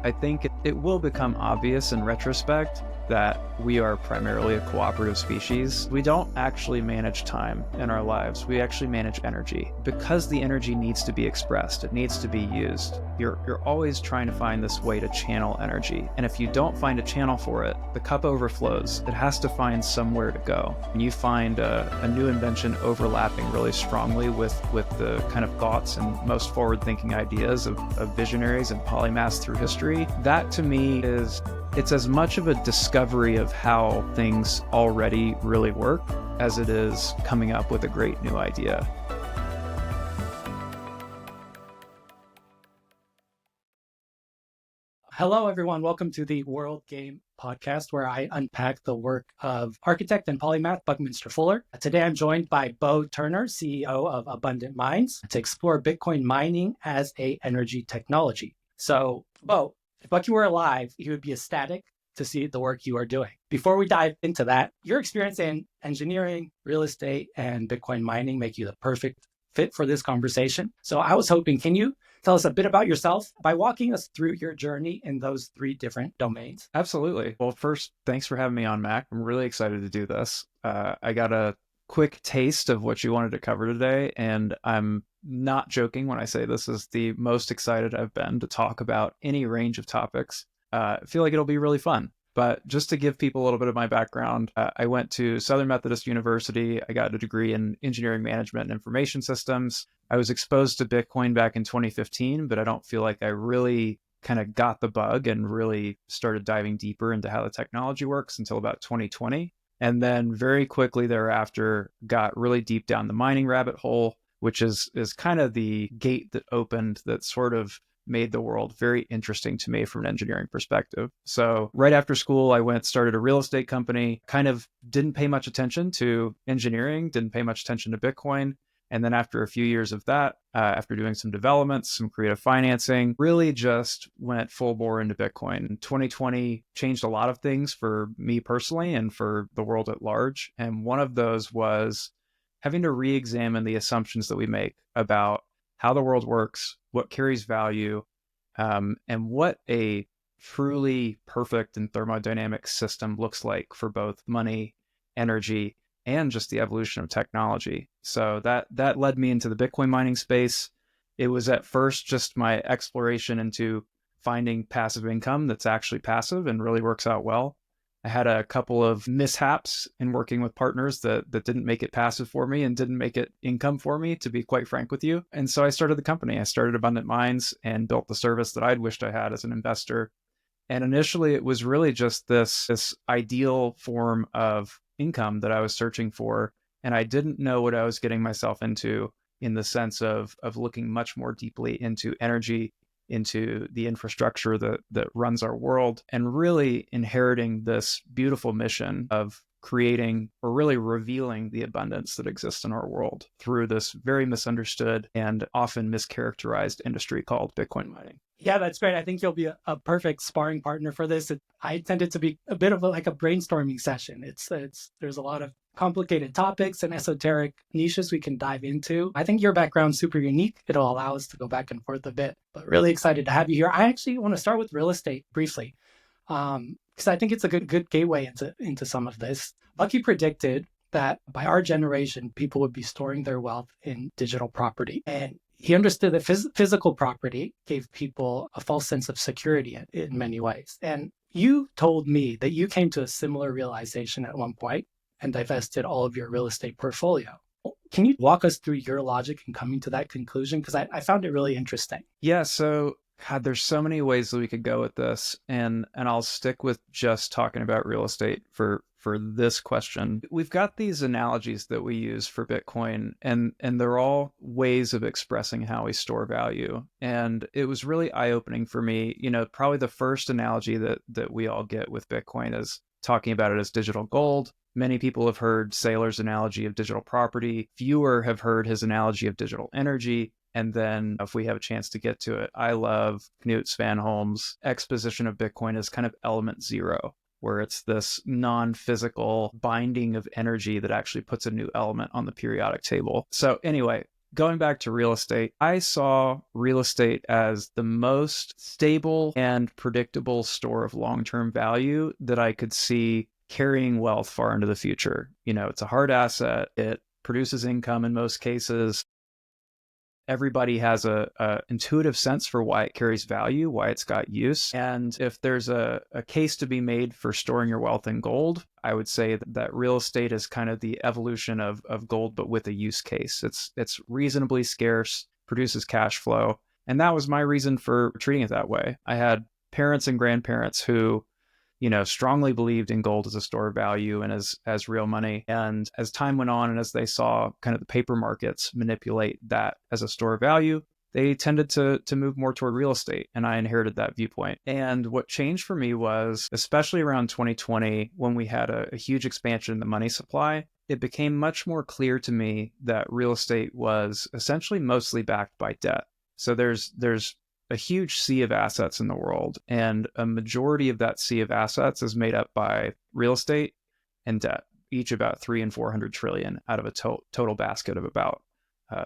I think it will become obvious in retrospect that we are primarily a cooperative species. We don't actually manage time in our lives. We actually manage energy. Because the energy needs to be expressed, it needs to be used. You're always trying to find this way to channel energy. And if you don't find a channel for it, the cup overflows. It has to find somewhere to go. And you find a new invention overlapping really strongly with the kind of thoughts and most forward-thinking ideas of visionaries and polymaths through history. That to me it's as much of a discovery of how things already really work as it is coming up with a great new idea. Hello, everyone. Welcome to the World Game Podcast, where I unpack the work of architect and polymath Buckminster Fuller. Today, I'm joined by Beau Turner, CEO of Abundant Minds, to explore Bitcoin mining as an energy technology. So, Beau, if Bucky were alive, he would be ecstatic to see the work you are doing. Before we dive into that, your experience in engineering, real estate, and Bitcoin mining make you the perfect fit for this conversation. So I was hoping, can you tell us a bit about yourself by walking us through your journey in those three different domains? Absolutely. Well, first, thanks for having me on, Mac. I'm really excited to do this. I got a quick taste of what you wanted to cover today, and I'm not joking when I say this is the most excited I've been to talk about any range of topics. I feel like it'll be really fun. But just to give people a little bit of my background, I went to Southern Methodist University. I got a degree in engineering management and information systems. I was exposed to Bitcoin back in 2015, but I don't feel like I really kind of got the bug and really started diving deeper into how the technology works until about 2020. And then very quickly thereafter, got really deep down the mining rabbit hole, which is kind of the gate that opened that sort of made the world very interesting to me from an engineering perspective. So right after school, I started a real estate company, kind of didn't pay much attention to engineering, didn't pay much attention to Bitcoin. And then after a few years of that, after doing some developments, some creative financing, really just went full bore into Bitcoin. 2020 changed a lot of things for me personally and for the world at large. And one of those was having to re-examine the assumptions that we make about how the world works, what carries value, and what a truly perfect and thermodynamic system looks like for both money, energy, and just the evolution of technology. So that led me into the Bitcoin mining space. It was at first just my exploration into finding passive income that's actually passive and really works out well. I had a couple of mishaps in working with partners that didn't make it passive for me and didn't make it income for me, to be quite frank with you. And so I started the company. I started Abundant Minds and built the service that I'd wished I had as an investor. And initially, it was really just this ideal form of income that I was searching for. And I didn't know what I was getting myself into in the sense of looking much more deeply into energy, into the infrastructure that runs our world, and really inheriting this beautiful mission of creating or really revealing the abundance that exists in our world through this very misunderstood and often mischaracterized industry called Bitcoin mining. Yeah, that's great. I think you'll be a perfect sparring partner for this. I intend it to be a bit of like a brainstorming session. There's a lot of complicated topics and esoteric niches we can dive into. I think your background's super unique. It'll allow us to go back and forth a bit, but really excited to have you here. I actually want to start with real estate briefly, because I think it's a good gateway into some of this. Bucky predicted that by our generation, people would be storing their wealth in digital property. And he understood that physical property gave people a false sense of security in many ways. And you told me that you came to a similar realization at one point and divested all of your real estate portfolio. Can you walk us through your logic in coming to that conclusion? Because I found it really interesting. Yeah, so God, there's so many ways that we could go with this, and I'll stick with just talking about real estate for this question. We've got these analogies that we use for Bitcoin, and they're all ways of expressing how we store value. And it was really eye-opening for me. Probably the first analogy that we all get with Bitcoin is talking about it as digital gold. Many people have heard Saylor's analogy of digital property. Fewer have heard his analogy of digital energy. And then if we have a chance to get to it, I love Knut Svanholm's exposition of Bitcoin as kind of element zero, where it's this non-physical binding of energy that actually puts a new element on the periodic table. So anyway, going back to real estate, I saw real estate as the most stable and predictable store of long-term value that I could see carrying wealth far into the future. It's a hard asset. It produces income in most cases. Everybody has a intuitive sense for why it carries value, why it's got use. And if there's a case to be made for storing your wealth in gold, I would say that real estate is kind of the evolution of gold, but with a use case. It's reasonably scarce, produces cash flow. And that was my reason for treating it that way. I had parents and grandparents who strongly believed in gold as a store of value and as real money. And as time went on and as they saw kind of the paper markets manipulate that as a store of value, they tended to move more toward real estate. And I inherited that viewpoint. And what changed for me was, especially around 2020, when we had a huge expansion in the money supply, it became much more clear to me that real estate was essentially mostly backed by debt. So there's a huge sea of assets in the world, and a majority of that sea of assets is made up by real estate and debt, each about 300 and 400 trillion out of a total basket of about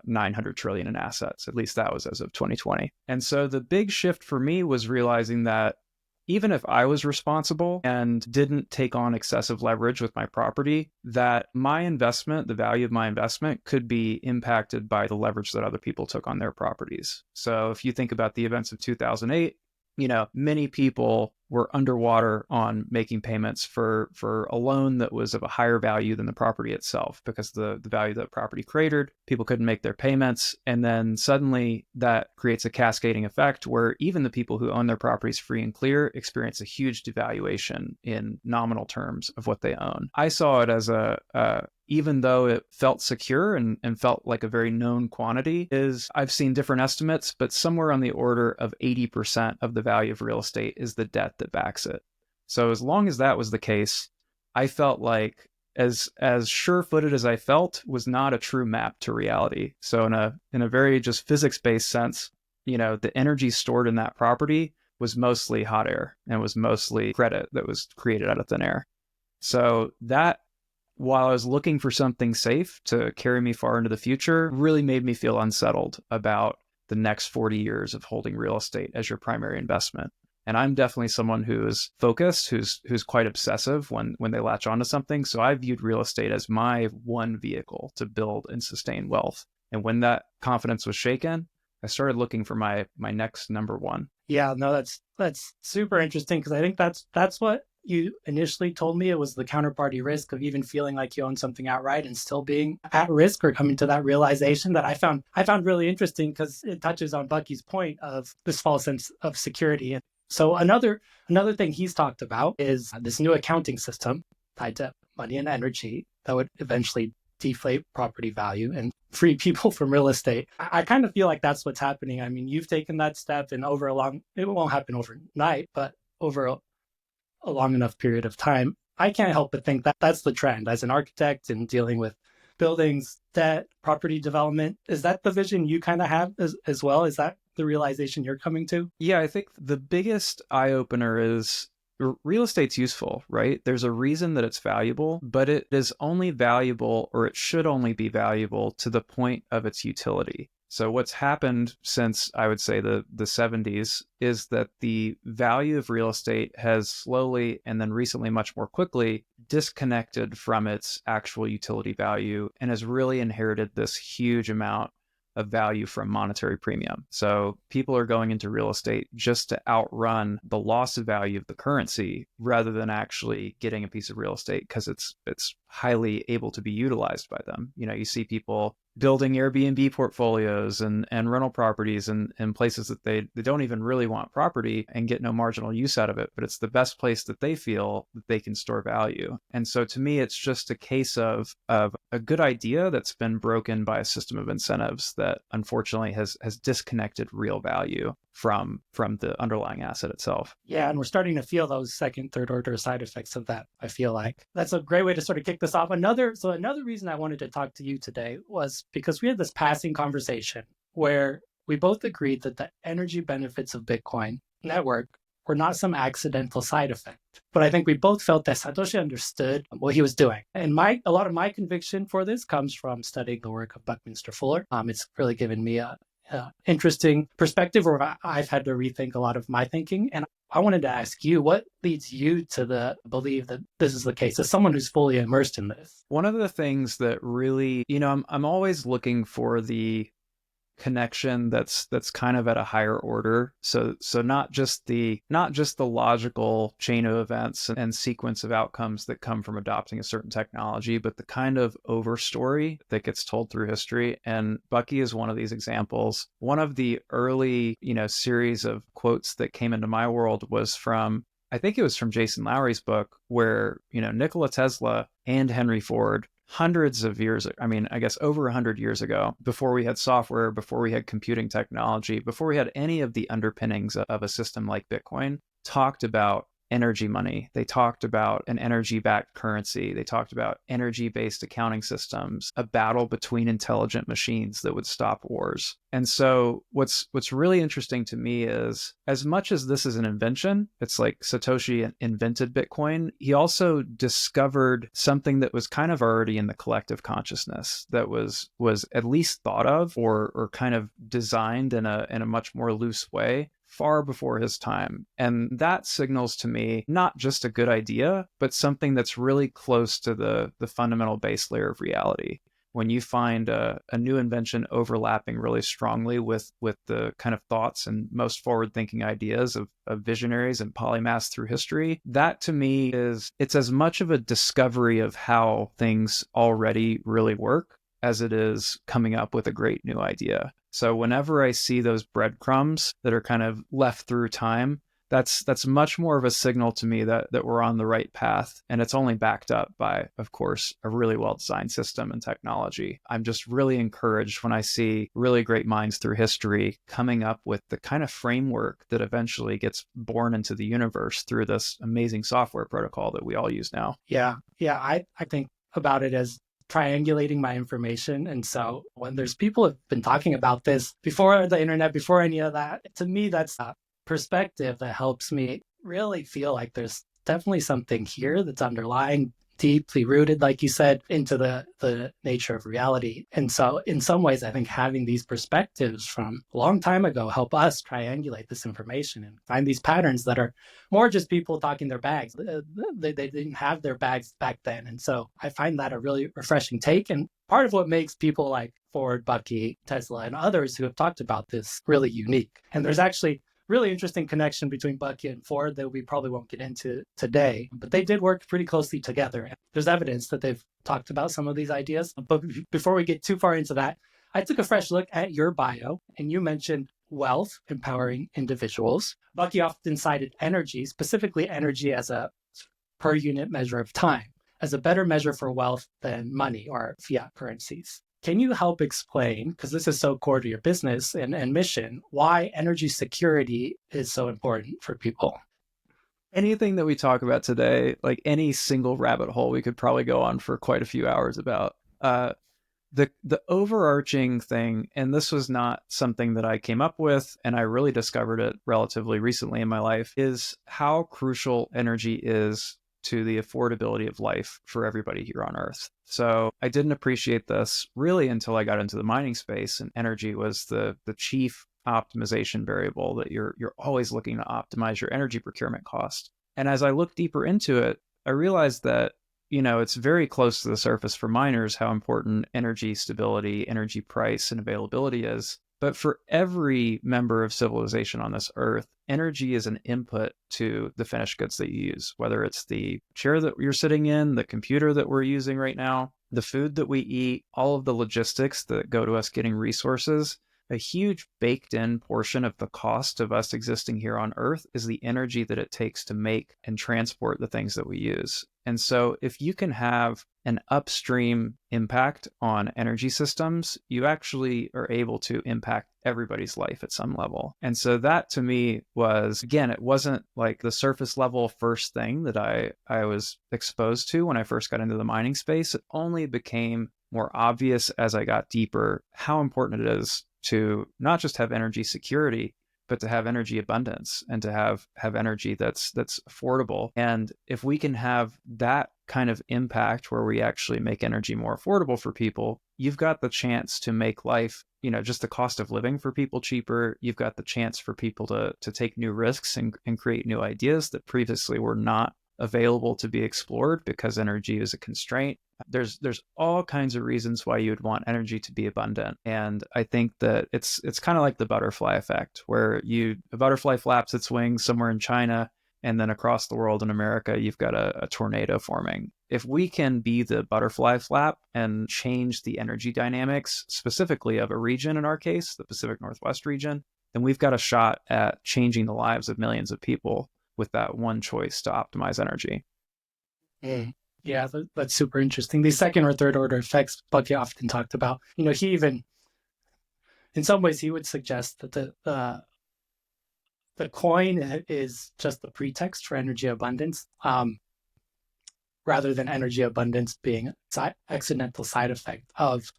900 trillion in assets. At least that was as of 2020. And so the big shift for me was realizing that even if I was responsible and didn't take on excessive leverage with my property, that my investment, the value of my investment, could be impacted by the leverage that other people took on their properties. So if you think about the events of 2008, many people were underwater on making payments for a loan that was of a higher value than the property itself, because the value that the property created, people couldn't make their payments. And then suddenly that creates a cascading effect where even the people who own their properties free and clear experience a huge devaluation in nominal terms of what they own. I saw it as even though it felt secure and felt like a very known quantity, I've seen different estimates, but somewhere on the order of 80% of the value of real estate is the debt that backs it. So as long as that was the case, I felt like as sure-footed as I felt was not a true map to reality. So in a very just physics-based sense, the energy stored in that property was mostly hot air and was mostly credit that was created out of thin air. So that, while I was looking for something safe to carry me far into the future, really made me feel unsettled about the next 40 years of holding real estate as your primary investment. And I'm definitely someone who is focused, who's quite obsessive when they latch onto something. So I viewed real estate as my one vehicle to build and sustain wealth. And when that confidence was shaken, I started looking for my next number one. Yeah, no, that's super interesting, because I think that's what you initially told me. It was the counterparty risk of even feeling like you own something outright and still being at risk, or coming to that realization, that I found really interesting, because it touches on Bucky's point of this false sense of security. And so another thing he's talked about is this new accounting system tied to money and energy that would eventually deflate property value and free people from real estate. I kind of feel like that's what's happening. I mean, you've taken that step, and it won't happen overnight, but over a long enough period of time, I can't help but think that that's the trend. As an architect and dealing with buildings, debt, property development, is that the vision you kind of have as well? Is that the realization you're coming to? Yeah, I think the biggest eye-opener is real estate's useful, right? There's a reason that it's valuable, but it is only valuable, or it should only be valuable, to the point of its utility. So what's happened since, I would say, the 70s is that the value of real estate has slowly, and then recently much more quickly, disconnected from its actual utility value and has really inherited this huge amount of value from monetary premium. So people are going into real estate just to outrun the loss of value of the currency, rather than actually getting a piece of real estate because it's highly able to be utilized by them. You see people building Airbnb portfolios and rental properties in places that they don't even really want property and get no marginal use out of it, but it's the best place that they feel that they can store value. And so to me, it's just a case of a good idea that's been broken by a system of incentives that unfortunately has disconnected real value from the underlying asset itself. Yeah, and we're starting to feel those second, third order side effects of that, I feel like. That's a great way to sort of kick this off. Another reason I wanted to talk to you today was because we had this passing conversation where we both agreed that the energy benefits of Bitcoin network were not some accidental side effect. But I think we both felt that Satoshi understood what he was doing. And a lot of my conviction for this comes from studying the work of Buckminster Fuller. It's really given me a interesting perspective where I've had to rethink a lot of my thinking. And I wanted to ask you, what leads you to the belief that this is the case, as someone who's fully immersed in this? One of the things that really, I'm always looking for the connection that's kind of at a higher order. So not just the logical chain of events and sequence of outcomes that come from adopting a certain technology, but the kind of overstory that gets told through history. And Bucky is one of these examples. One of the early, series of quotes that came into my world was from, I think it was from Jason Lowery's book, where, Nikola Tesla and Henry Ford, hundreds of years, I guess over 100 years ago, before we had software, before we had computing technology, before we had any of the underpinnings of a system like Bitcoin, talked about energy money. They talked about an energy-backed currency. They talked about energy-based accounting systems, a battle between intelligent machines that would stop wars. And so what's really interesting to me is, as much as this is an invention, it's like Satoshi invented Bitcoin, he also discovered something that was kind of already in the collective consciousness, that was at least thought of or kind of designed in a much more loose way far before his time. And that signals to me not just a good idea, but something that's really close to the fundamental base layer of reality. When you find a new invention overlapping really strongly with the kind of thoughts and most forward-thinking ideas of visionaries and polymaths through history, that to me it's as much of a discovery of how things already really work as it is coming up with a great new idea. So whenever I see those breadcrumbs that are kind of left through time, that's much more of a signal to me that we're on the right path. And it's only backed up by, of course, a really well-designed system and technology. I'm just really encouraged when I see really great minds through history coming up with the kind of framework that eventually gets born into the universe through this amazing software protocol that we all use now. Yeah. I think about it as triangulating my information. And so when there's people who've been talking about this before the internet, before any of that, to me, that's a perspective that helps me really feel like there's definitely something here that's underlying, deeply rooted, like you said, into the nature of reality. And so in some ways, I think having these perspectives from a long time ago help us triangulate this information and find these patterns that are more just people talking their bags. They didn't have their bags back then. And so I find that a really refreshing take. And part of what makes people like Ford, Bucky, Tesla, and others who have talked about this really unique. And there's actually really interesting connection between Bucky and Ford that we probably won't get into today, but they did work pretty closely together. There's evidence that they've talked about some of these ideas. But before we get too far into that, I took a fresh look at your bio, and you mentioned wealth empowering individuals. Bucky often cited energy, specifically energy as a per unit measure of time, as a better measure for wealth than money or fiat currencies. Can you help explain, because this is so core to your business and mission, why energy security is so important for people? Anything that we talk about today, like any single rabbit hole, we could probably go on for quite a few hours about. The overarching thing, and this was not something that I came up with, and I really discovered it relatively recently in my life, is how crucial energy is to the affordability of life for everybody here on Earth. So I didn't appreciate this really until I got into the mining space, and energy was the chief optimization variable that you're always looking to optimize your energy procurement cost. And as I looked deeper into it, I realized that, it's very close to the surface for miners how important energy stability, energy price, and availability is. But for every member of civilization on this earth, energy is an input to the finished goods that you use, whether it's the chair that you're sitting in, the computer that we're using right now, the food that we eat, all of the logistics that go to us getting resources. A huge baked in portion of the cost of us existing here on Earth is the energy that it takes to make and transport the things that we use. And so if you can have an upstream impact on energy systems, you actually are able to impact everybody's life at some level. And so that to me was, again, it wasn't like the surface level first thing that I was exposed to when I first got into the mining space. It only became more obvious as I got deeper how important it is to not just have energy security, but to have energy abundance and to have energy that's affordable. And if we can have that kind of impact where we actually make energy more affordable for people, you've got the chance to make life, just the cost of living for people cheaper. You've got the chance for people to take new risks and create new ideas that previously were not available to be explored because energy is a constraint. There's all kinds of reasons why you would want energy to be abundant. And I think that it's kind of like the butterfly effect, where a butterfly flaps its wings somewhere in China, and then across the world in America, you've got a tornado forming. If we can be the butterfly flap and change the energy dynamics, specifically of a region, in our case, the Pacific Northwest region, then we've got a shot at changing the lives of millions of people with that one choice to optimize energy. Yeah, that's super interesting. These second or third order effects Bucky often talked about. He even, in some ways, he would suggest that the coin is just the pretext for energy abundance, rather than energy abundance being an accidental side effect of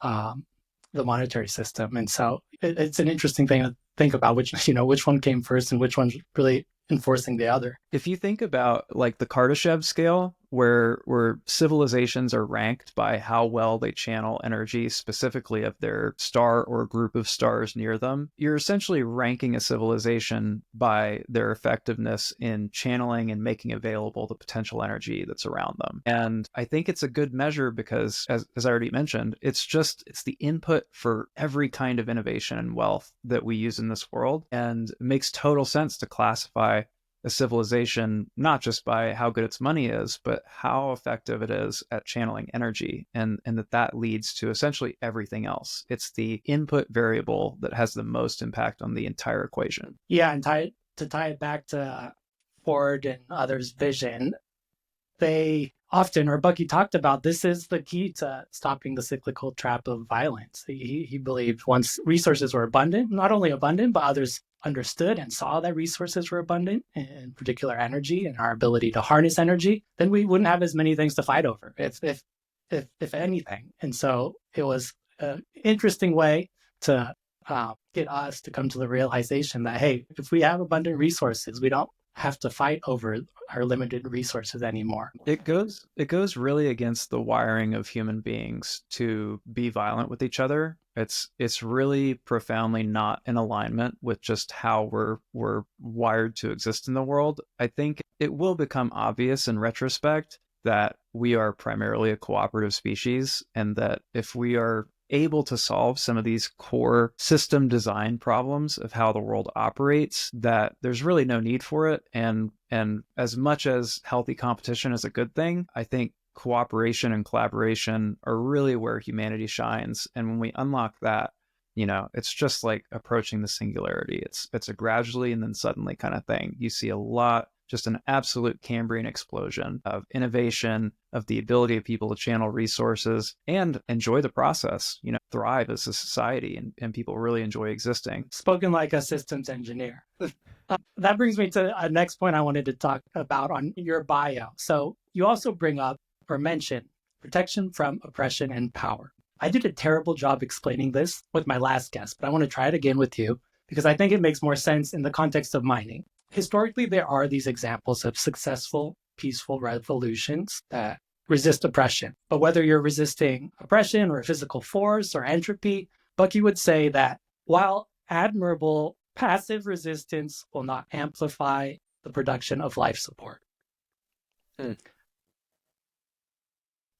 the monetary system. And so it's an interesting thing to think about, which one came first and which one's really enforcing the other. If you think about like the Kardashev scale, where civilizations are ranked by how well they channel energy, specifically of their star or group of stars near them, you're essentially ranking a civilization by their effectiveness in channeling and making available the potential energy that's around them. And I think it's a good measure because, as I already mentioned, it's the input for every kind of innovation and wealth that we use in this world. And it makes total sense to classify a civilization not just by how good its money is, but how effective it is at channeling energy, and that leads to essentially everything else. It's the input variable that has the most impact on the entire equation. Yeah, and tie it back to Ford and others' vision, they often, or Bucky talked about, this is the key to stopping the cyclical trap of violence. He believed once resources were abundant, not only abundant, but others understood and saw that resources were abundant, in particular energy and our ability to harness energy, then we wouldn't have as many things to fight over, if anything. And so it was an interesting way to get us to come to the realization that, hey, if we have abundant resources, we don't have to fight over our limited resources anymore. It goes really against the wiring of human beings to be violent with each other. It's really profoundly not in alignment with just how we're wired to exist in the world. I think it will become obvious in retrospect that we are primarily a cooperative species, and that if we are able to solve some of these core system design problems of how the world operates, that there's really no need for it. And as much as healthy competition is a good thing, I think cooperation and collaboration are really where humanity shines. And when we unlock that, it's just like approaching the singularity. It's a gradually and then suddenly kind of thing. You see a lot, just an absolute Cambrian explosion of innovation, of the ability of people to channel resources and enjoy the process, thrive as a society, and people really enjoy existing. Spoken like a systems engineer. That brings me to a next point I wanted to talk about on your bio. So you also bring up or mention protection from oppression and power. I did a terrible job explaining this with my last guest, but I want to try it again with you because I think it makes more sense in the context of mining. Historically, there are these examples of successful, peaceful revolutions that resist oppression. But whether you're resisting oppression or physical force or entropy, Bucky would say that while admirable, passive resistance will not amplify the production of life support.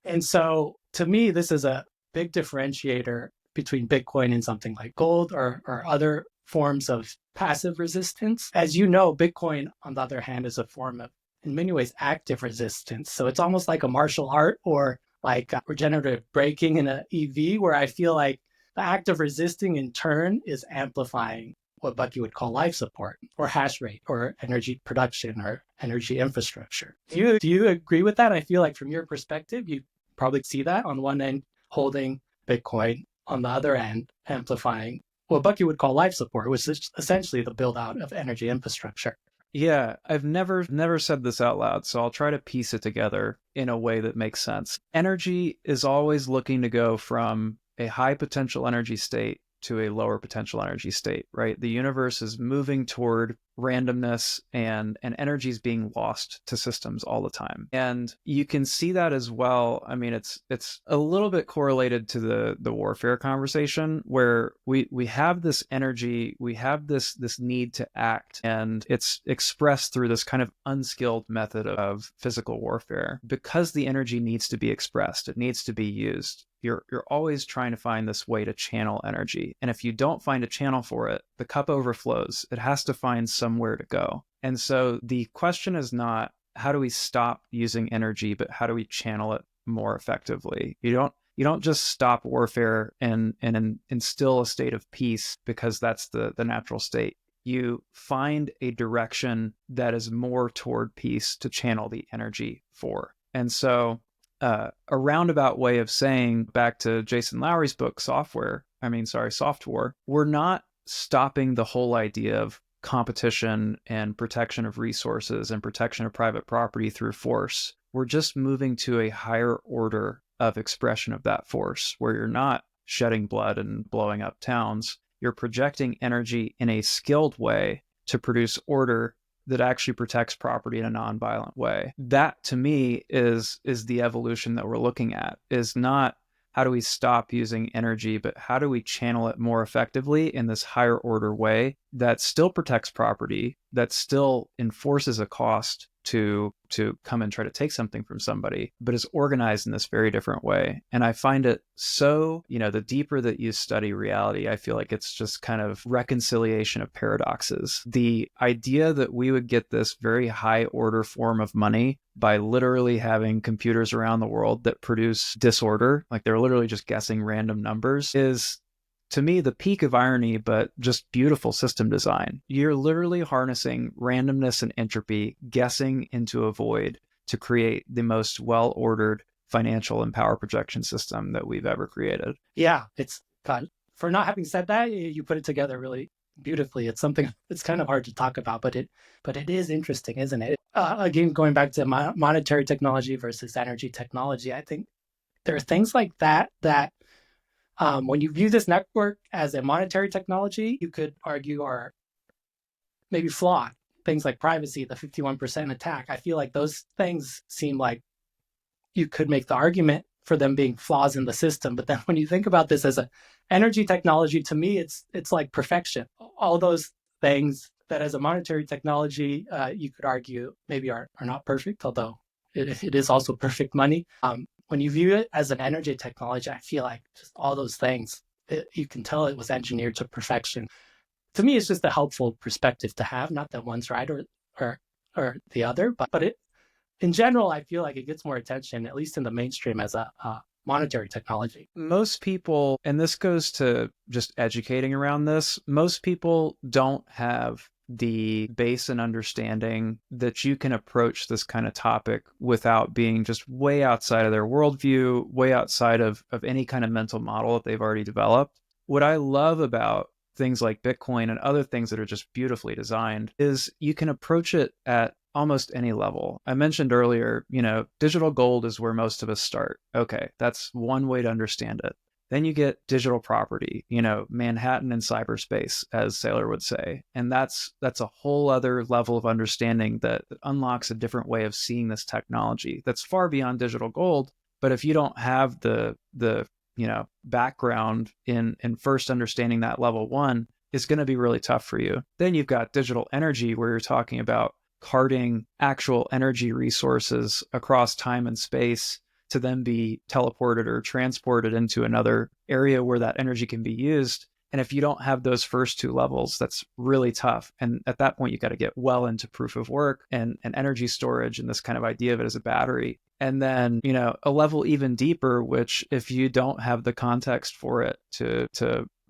And so, to me, this is a big differentiator between Bitcoin and something like gold or other forms of passive resistance. As you know, Bitcoin, on the other hand, is a form of, in many ways, active resistance. So it's almost like a martial art or like regenerative braking in an EV, where I feel like the act of resisting in turn is amplifying what Bucky would call life support or hash rate or energy production or energy infrastructure. Do you agree with that? I feel like from your perspective, you probably see that on one end holding Bitcoin, on the other end amplifying what Bucky would call life support, which is essentially the build out of energy infrastructure. Yeah, I've never said this out loud, so I'll try to piece it together in a way that makes sense. Energy is always looking to go from a high potential energy state to a lower potential energy state, right? The universe is moving toward randomness, and energy is being lost to systems all the time. And you can see that as well. I mean, it's a little bit correlated to the warfare conversation, where we have this energy, we have this need to act, and it's expressed through this kind of unskilled method of physical warfare. Because the energy needs to be expressed, it needs to be used. You're always trying to find this way to channel energy. And if you don't find a channel for it, the cup overflows. It has to find somewhere to go. And so the question is not how do we stop using energy, but how do we channel it more effectively? You don't just stop warfare and instill a state of peace because that's the natural state. You find a direction that is more toward peace to channel the energy for. And so a roundabout way of saying, back to Jason Lowery's book, Soft War, we're not stopping the whole idea of competition and protection of resources and protection of private property through force. We're just moving to a higher order of expression of that force, where you're not shedding blood and blowing up towns. You're projecting energy in a skilled way to produce order that actually protects property in a nonviolent way. That, to me, is the evolution that we're looking at, is not how do we stop using energy, but how do we channel it more effectively in this higher order way that still protects property, that still enforces a cost to come and try to take something from somebody, but is organized in this very different way. And I find it so, the deeper that you study reality, I feel like it's just kind of reconciliation of paradoxes. The idea that we would get this very high order form of money by literally having computers around the world that produce disorder, like they're literally just guessing random numbers, is, to me, the peak of irony, but just beautiful system design. You're literally harnessing randomness and entropy, guessing into a void to create the most well-ordered financial and power projection system that we've ever created. Yeah, it's God. For not having said that, you put it together really beautifully. It's something it's kind of hard to talk about, but it is interesting, isn't it? Again, going back to monetary technology versus energy technology, I think there are things like that when you view this network as a monetary technology, you could argue are maybe flawed. Things like privacy, the 51% attack. I feel like those things seem like you could make the argument for them being flaws in the system. But then when you think about this as an energy technology, to me, it's like perfection. All those things that as a monetary technology, you could argue maybe are not perfect, although it is also perfect money. When you view it as an energy technology, I feel like just all those things, you can tell it was engineered to perfection. To me, it's just a helpful perspective to have, not that one's right or the other, but it, in general, I feel like it gets more attention, at least in the mainstream, as a monetary technology. Most people, and this goes to just educating around this, most people don't have the base and understanding that you can approach this kind of topic without being just way outside of their worldview, way outside of any kind of mental model that they've already developed. What I love about things like Bitcoin and other things that are just beautifully designed is you can approach it at almost any level. I mentioned earlier, digital gold is where most of us start. Okay, that's one way to understand it. Then you get digital property, Manhattan in cyberspace, as Saylor would say. And that's a whole other level of understanding that unlocks a different way of seeing this technology that's far beyond digital gold. But if you don't have the background in first understanding that level one, it's going to be really tough for you. Then you've got digital energy, where you're talking about carting actual energy resources across time and space to then be teleported or transported into another area where that energy can be used. And if you don't have those first two levels, that's really tough. And at that point, you got to get well into proof of work and energy storage and this kind of idea of it as a battery. And then, a level even deeper, which if you don't have the context for it to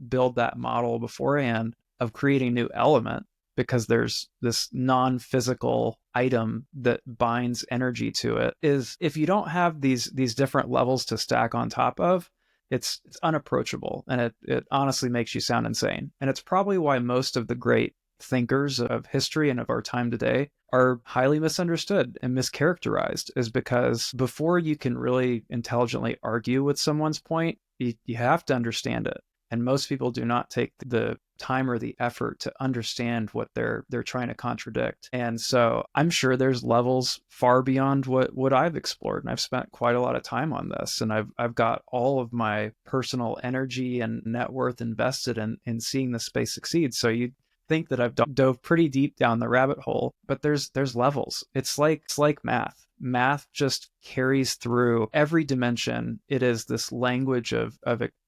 build that model beforehand of creating a new element, because there's this non-physical item that binds energy to it, is if you don't have these different levels to stack on top of, it's unapproachable, and it honestly makes you sound insane. And it's probably why most of the great thinkers of history and of our time today are highly misunderstood and mischaracterized, is because before you can really intelligently argue with someone's point, you have to understand it. And most people do not take the time or the effort to understand what they're trying to contradict. And so I'm sure there's levels far beyond what I've explored. And I've spent quite a lot of time on this. And I've got all of my personal energy and net worth invested in seeing the space succeed. So you think that I've dove pretty deep down the rabbit hole, but there's levels. It's like math. Math just carries through every dimension. It is this language of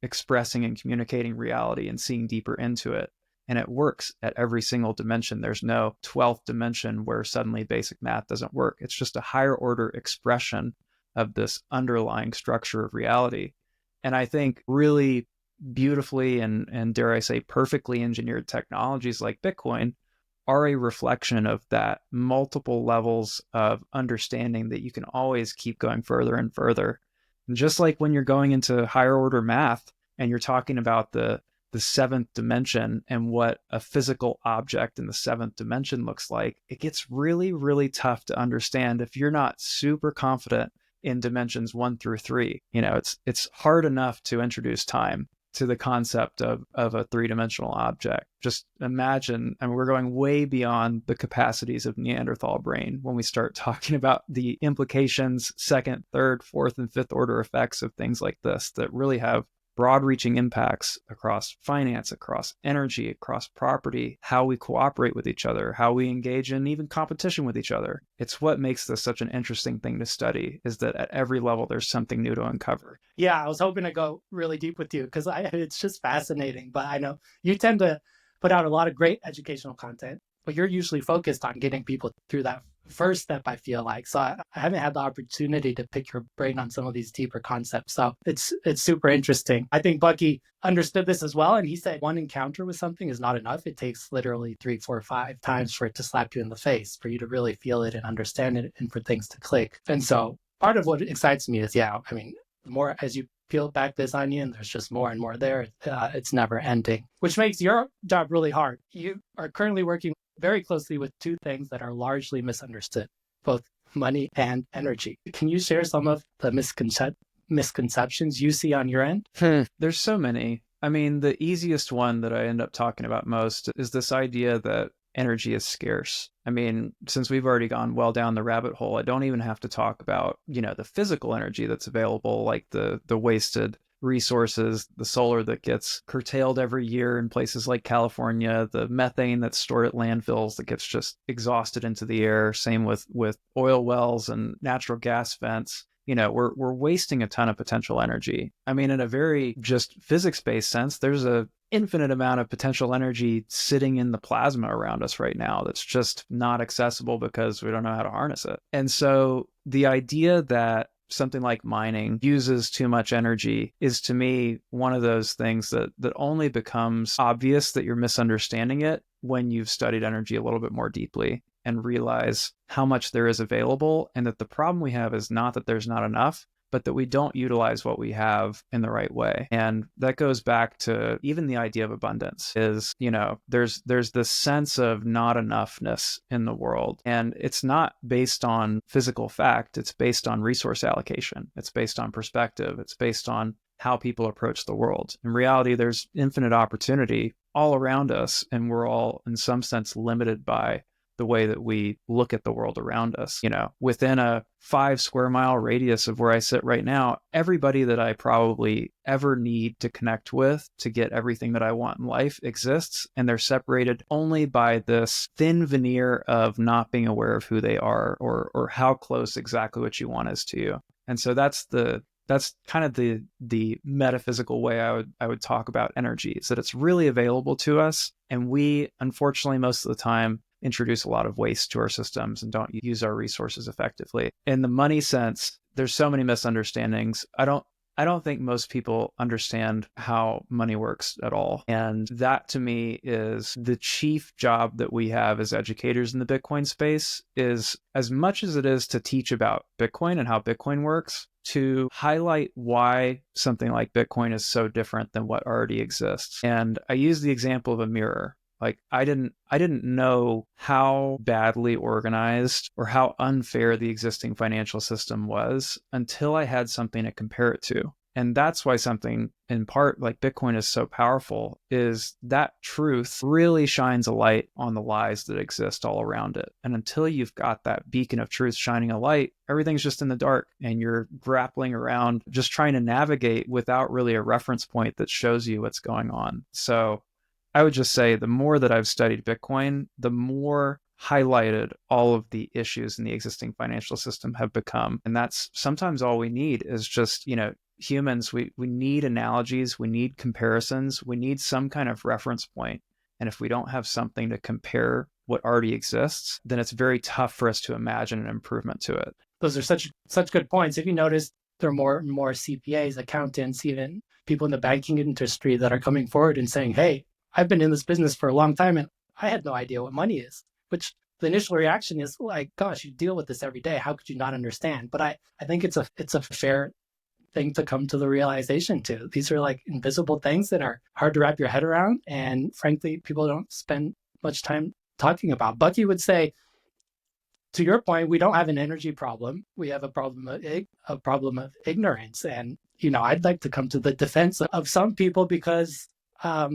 expressing and communicating reality and seeing deeper into it. And it works at every single dimension. There's no 12th dimension where suddenly basic math doesn't work. It's just a higher order expression of this underlying structure of reality. And I think really beautifully and dare I say perfectly engineered technologies like Bitcoin are a reflection of that multiple levels of understanding that you can always keep going further and further. And just like when you're going into higher order math and you're talking about the seventh dimension and what a physical object in the seventh dimension looks like, it gets really, really tough to understand if you're not super confident in dimensions 1 through 3. It's hard enough to introduce time to the concept of a three-dimensional object. Just imagine, and we're going way beyond the capacities of Neanderthal brain when we start talking about the implications, second, third, fourth, and fifth order effects of things like this that really have broad-reaching impacts across finance, across energy, across property, how we cooperate with each other, how we engage in even competition with each other. It's what makes this such an interesting thing to study, is that at every level, there's something new to uncover. Yeah, I was hoping to go really deep with you because it's just fascinating. But I know you tend to put out a lot of great educational content, but you're usually focused on getting people through that first step, I feel like. So I haven't had the opportunity to pick your brain on some of these deeper concepts. So it's super interesting. I think Bucky understood this as well. And he said one encounter with something is not enough. It takes literally 3, 4, 5 times for it to slap you in the face, for you to really feel it and understand it, and for things to click. And so part of what excites me is, the more as you peel back this onion, there's just more and more there. It's never ending, which makes your job really hard. You are currently working very closely with two things that are largely misunderstood, both money and energy. Can you share some of the misconceptions you see on your end? There's so many. I mean, the easiest one that I end up talking about most is this idea that energy is scarce. I mean, since we've already gone well down the rabbit hole, I don't even have to talk about, the physical energy that's available, like the wasted resources, the solar that gets curtailed every year in places like California, the methane that's stored at landfills that gets just exhausted into the air. Same with oil wells and natural gas vents. We're wasting a ton of potential energy. I mean, in a very just physics-based sense, there's a infinite amount of potential energy sitting in the plasma around us right now that's just not accessible because we don't know how to harness it. And so the idea that something like mining uses too much energy is, to me, one of those things that only becomes obvious that you're misunderstanding it when you've studied energy a little bit more deeply and realize how much there is available, and that the problem we have is not that there's not enough, but that we don't utilize what we have in the right way. And that goes back to even the idea of abundance is, there's this sense of not enoughness in the world. And it's not based on physical fact. It's based on resource allocation. It's based on perspective. It's based on how people approach the world. In reality, there's infinite opportunity all around us, and we're all in some sense limited by the way that we look at the world around us. Within a 5 square mile radius of where I sit right now, everybody that I probably ever need to connect with to get everything that I want in life exists, and they're separated only by this thin veneer of not being aware of who they are or how close exactly what you want is to you. And so that's kind of the metaphysical way I would talk about energy, is that it's really available to us, and we, unfortunately, most of the time introduce a lot of waste to our systems and don't use our resources effectively. In the money sense, there's so many misunderstandings. I don't think most people understand how money works at all. And that, to me, is the chief job that we have as educators in the Bitcoin space, is as much as it is to teach about Bitcoin and how Bitcoin works, to highlight why something like Bitcoin is so different than what already exists. And I use the example of a mirror. Like, I didn't know how badly organized or how unfair the existing financial system was until I had something to compare it to. And that's why something in part like Bitcoin is so powerful, is that truth really shines a light on the lies that exist all around it. And until you've got that beacon of truth shining a light, everything's just in the dark and you're grappling around just trying to navigate without really a reference point that shows you what's going on. So I would just say the more that I've studied Bitcoin, the more highlighted all of the issues in the existing financial system have become. And that's sometimes all we need is just, humans, we need analogies, we need comparisons, we need some kind of reference point. And if we don't have something to compare what already exists, then it's very tough for us to imagine an improvement to it. Those are such good points. If you notice, there are more and more CPAs, accountants, even people in the banking industry that are coming forward and saying, hey, I've been in this business for a long time and I had no idea what money is, which the initial reaction is like, gosh, you deal with this every day. How could you not understand? But I think it's a fair thing to come to the realization to. These are like invisible things that are hard to wrap your head around. And frankly, people don't spend much time talking about. Bucky would say, to your point, we don't have an energy problem. We have a problem of ignorance. And, I'd like to come to the defense of some people because I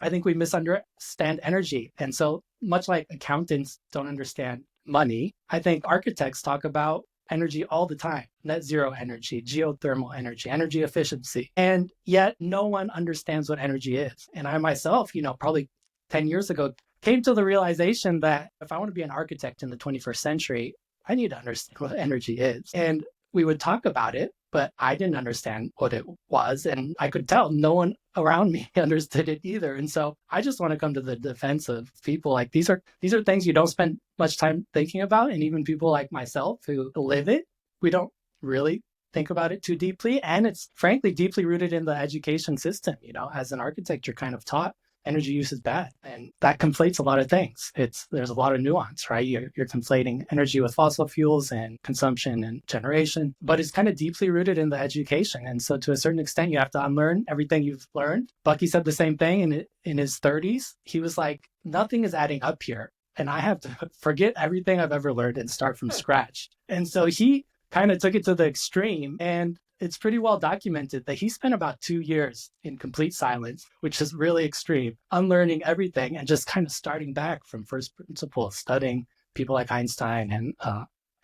think we misunderstand energy. And so much like accountants don't understand money, I think architects talk about energy all the time: net zero energy, geothermal energy, energy efficiency. And yet no one understands what energy is. And I myself, probably 10 years ago, came to the realization that if I want to be an architect in the 21st century, I need to understand what energy is. And we would talk about it, but I didn't understand what it was. And I could tell no one around me understood it either. And so I just want to come to the defense of people like these are things you don't spend much time thinking about. And even people like myself who live it, we don't really think about it too deeply. And it's frankly deeply rooted in the education system. As an architect, you're kind of taught energy use is bad. And that conflates a lot of things. There's a lot of nuance, right? You're conflating energy with fossil fuels and consumption and generation, but it's kind of deeply rooted in the education. And so to a certain extent, you have to unlearn everything you've learned. Bucky said the same thing in his 30s. He was like, nothing is adding up here. And I have to forget everything I've ever learned and start from scratch. And so he kind of took it to the extreme. And it's pretty well documented that he spent about 2 years in complete silence, which is really extreme, unlearning everything and just kind of starting back from first principles, studying people like Einstein and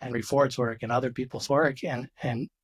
Henry Ford's work and other people's work, and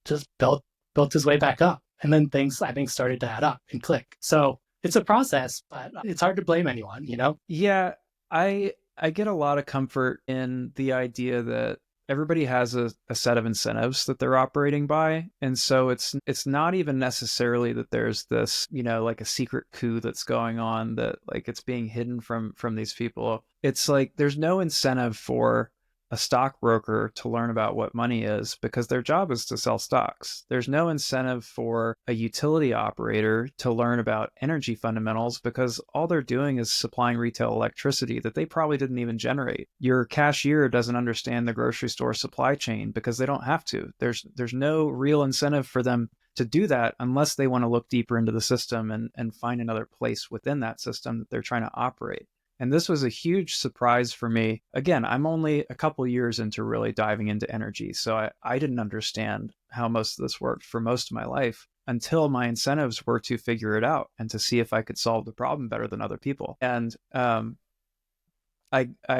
just built his way back up. And then things, I think, started to add up and click. So it's a process, but it's hard to blame anyone, Yeah, I get a lot of comfort in the idea that everybody has a set of incentives that they're operating by. And so it's not even necessarily that there's this, like a secret coup that's going on, that like it's being hidden from these people. It's like there's no incentive for a stockbroker to learn about what money is because their job is to sell stocks. There's no incentive for a utility operator to learn about energy fundamentals because all they're doing is supplying retail electricity that they probably didn't even generate. Your cashier doesn't understand the grocery store supply chain because they don't have to. There's no real incentive for them to do that unless they want to look deeper into the system and find another place within that system that they're trying to operate. And this was a huge surprise for me. Again, I'm only a couple years into really diving into energy, so I didn't understand how most of this worked for most of my life until my incentives were to figure it out and to see if I could solve the problem better than other people. And I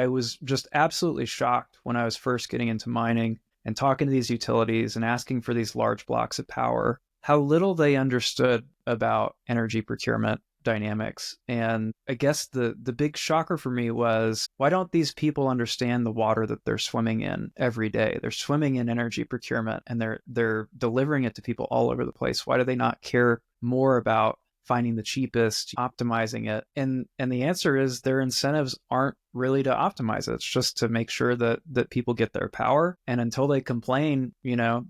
was just absolutely shocked when I was first getting into mining and talking to these utilities and asking for these large blocks of power, how little they understood about energy procurement dynamics. And I guess the big shocker for me was, why don't these people understand the water that they're swimming in every day? They're swimming in energy procurement and they're delivering it to people all over the place. Why do they not care more about finding the cheapest, optimizing it? And the answer is their incentives aren't really to optimize it. It's just to make sure that people get their power. And until they complain,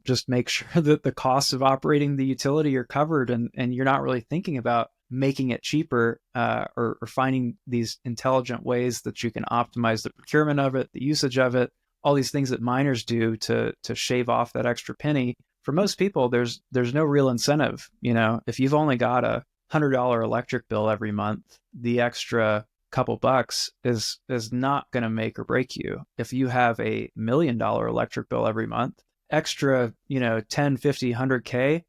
just make sure that the costs of operating the utility are covered, and you're not really thinking about making it cheaper or finding these intelligent ways that you can optimize the procurement of it, the usage of it, all these things that miners do to shave off that extra penny. For most people, there's no real incentive. If you've only got a $100 electric bill every month, the extra couple bucks is not going to make or break you. If you have a $1 million electric bill every month, extra, 10, 50, 100K,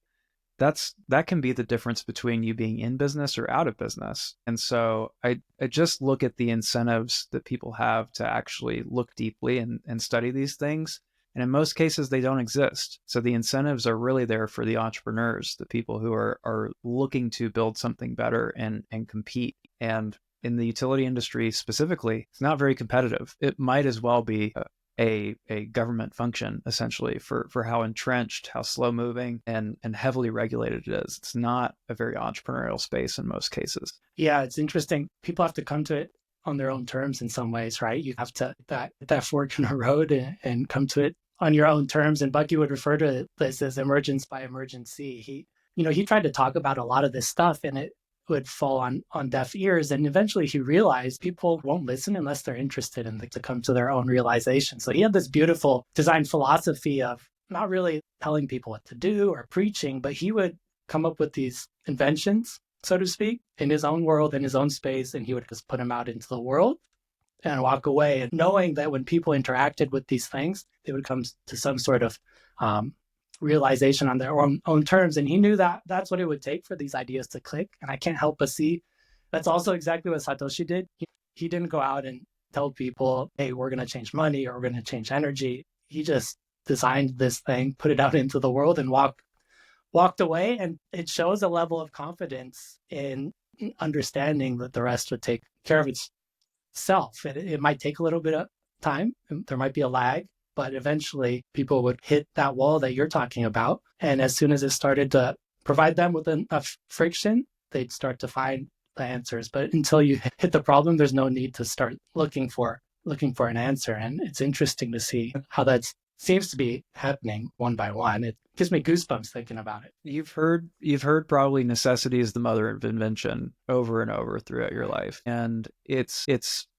that can be the difference between you being in business or out of business. And so I just look at the incentives that people have to actually look deeply and study these things. And in most cases, they don't exist. So the incentives are really there for the entrepreneurs, the people who are looking to build something better and compete. And in the utility industry specifically, it's not very competitive. It might as well be a government function, essentially, for how entrenched, how slow moving and heavily regulated it is. It's not a very entrepreneurial space in most cases. Yeah, it's interesting. People have to come to it on their own terms in some ways, right? You have to that fork in the road and come to it on your own terms. And Bucky would refer to this as emergence by emergency. He tried to talk about a lot of this stuff, and it would fall on deaf ears. And eventually he realized people won't listen unless they're interested in to come to their own realization. So he had this beautiful design philosophy of not really telling people what to do or preaching, but he would come up with these inventions, so to speak, in his own world, in his own space, and he would just put them out into the world and walk away, and knowing that when people interacted with these things, they would come to some sort of realization on their own terms. And he knew that that's what it would take for these ideas to click. And I can't help but see that's also exactly what Satoshi did. He didn't go out and tell people, hey, we're going to change money or we're going to change energy. He just designed this thing, put it out into the world, and walked away. And it shows a level of confidence in understanding that the rest would take care of itself. It might take a little bit of time. There might be a lag, but eventually people would hit that wall that you're talking about. And as soon as it started to provide them with enough friction, they'd start to find the answers. But until you hit the problem, there's no need to start looking for an answer. And it's interesting to see how that seems to be happening one by one. It gives me goosebumps thinking about it. You've heard probably necessity is the mother of invention over and over throughout your life. And it's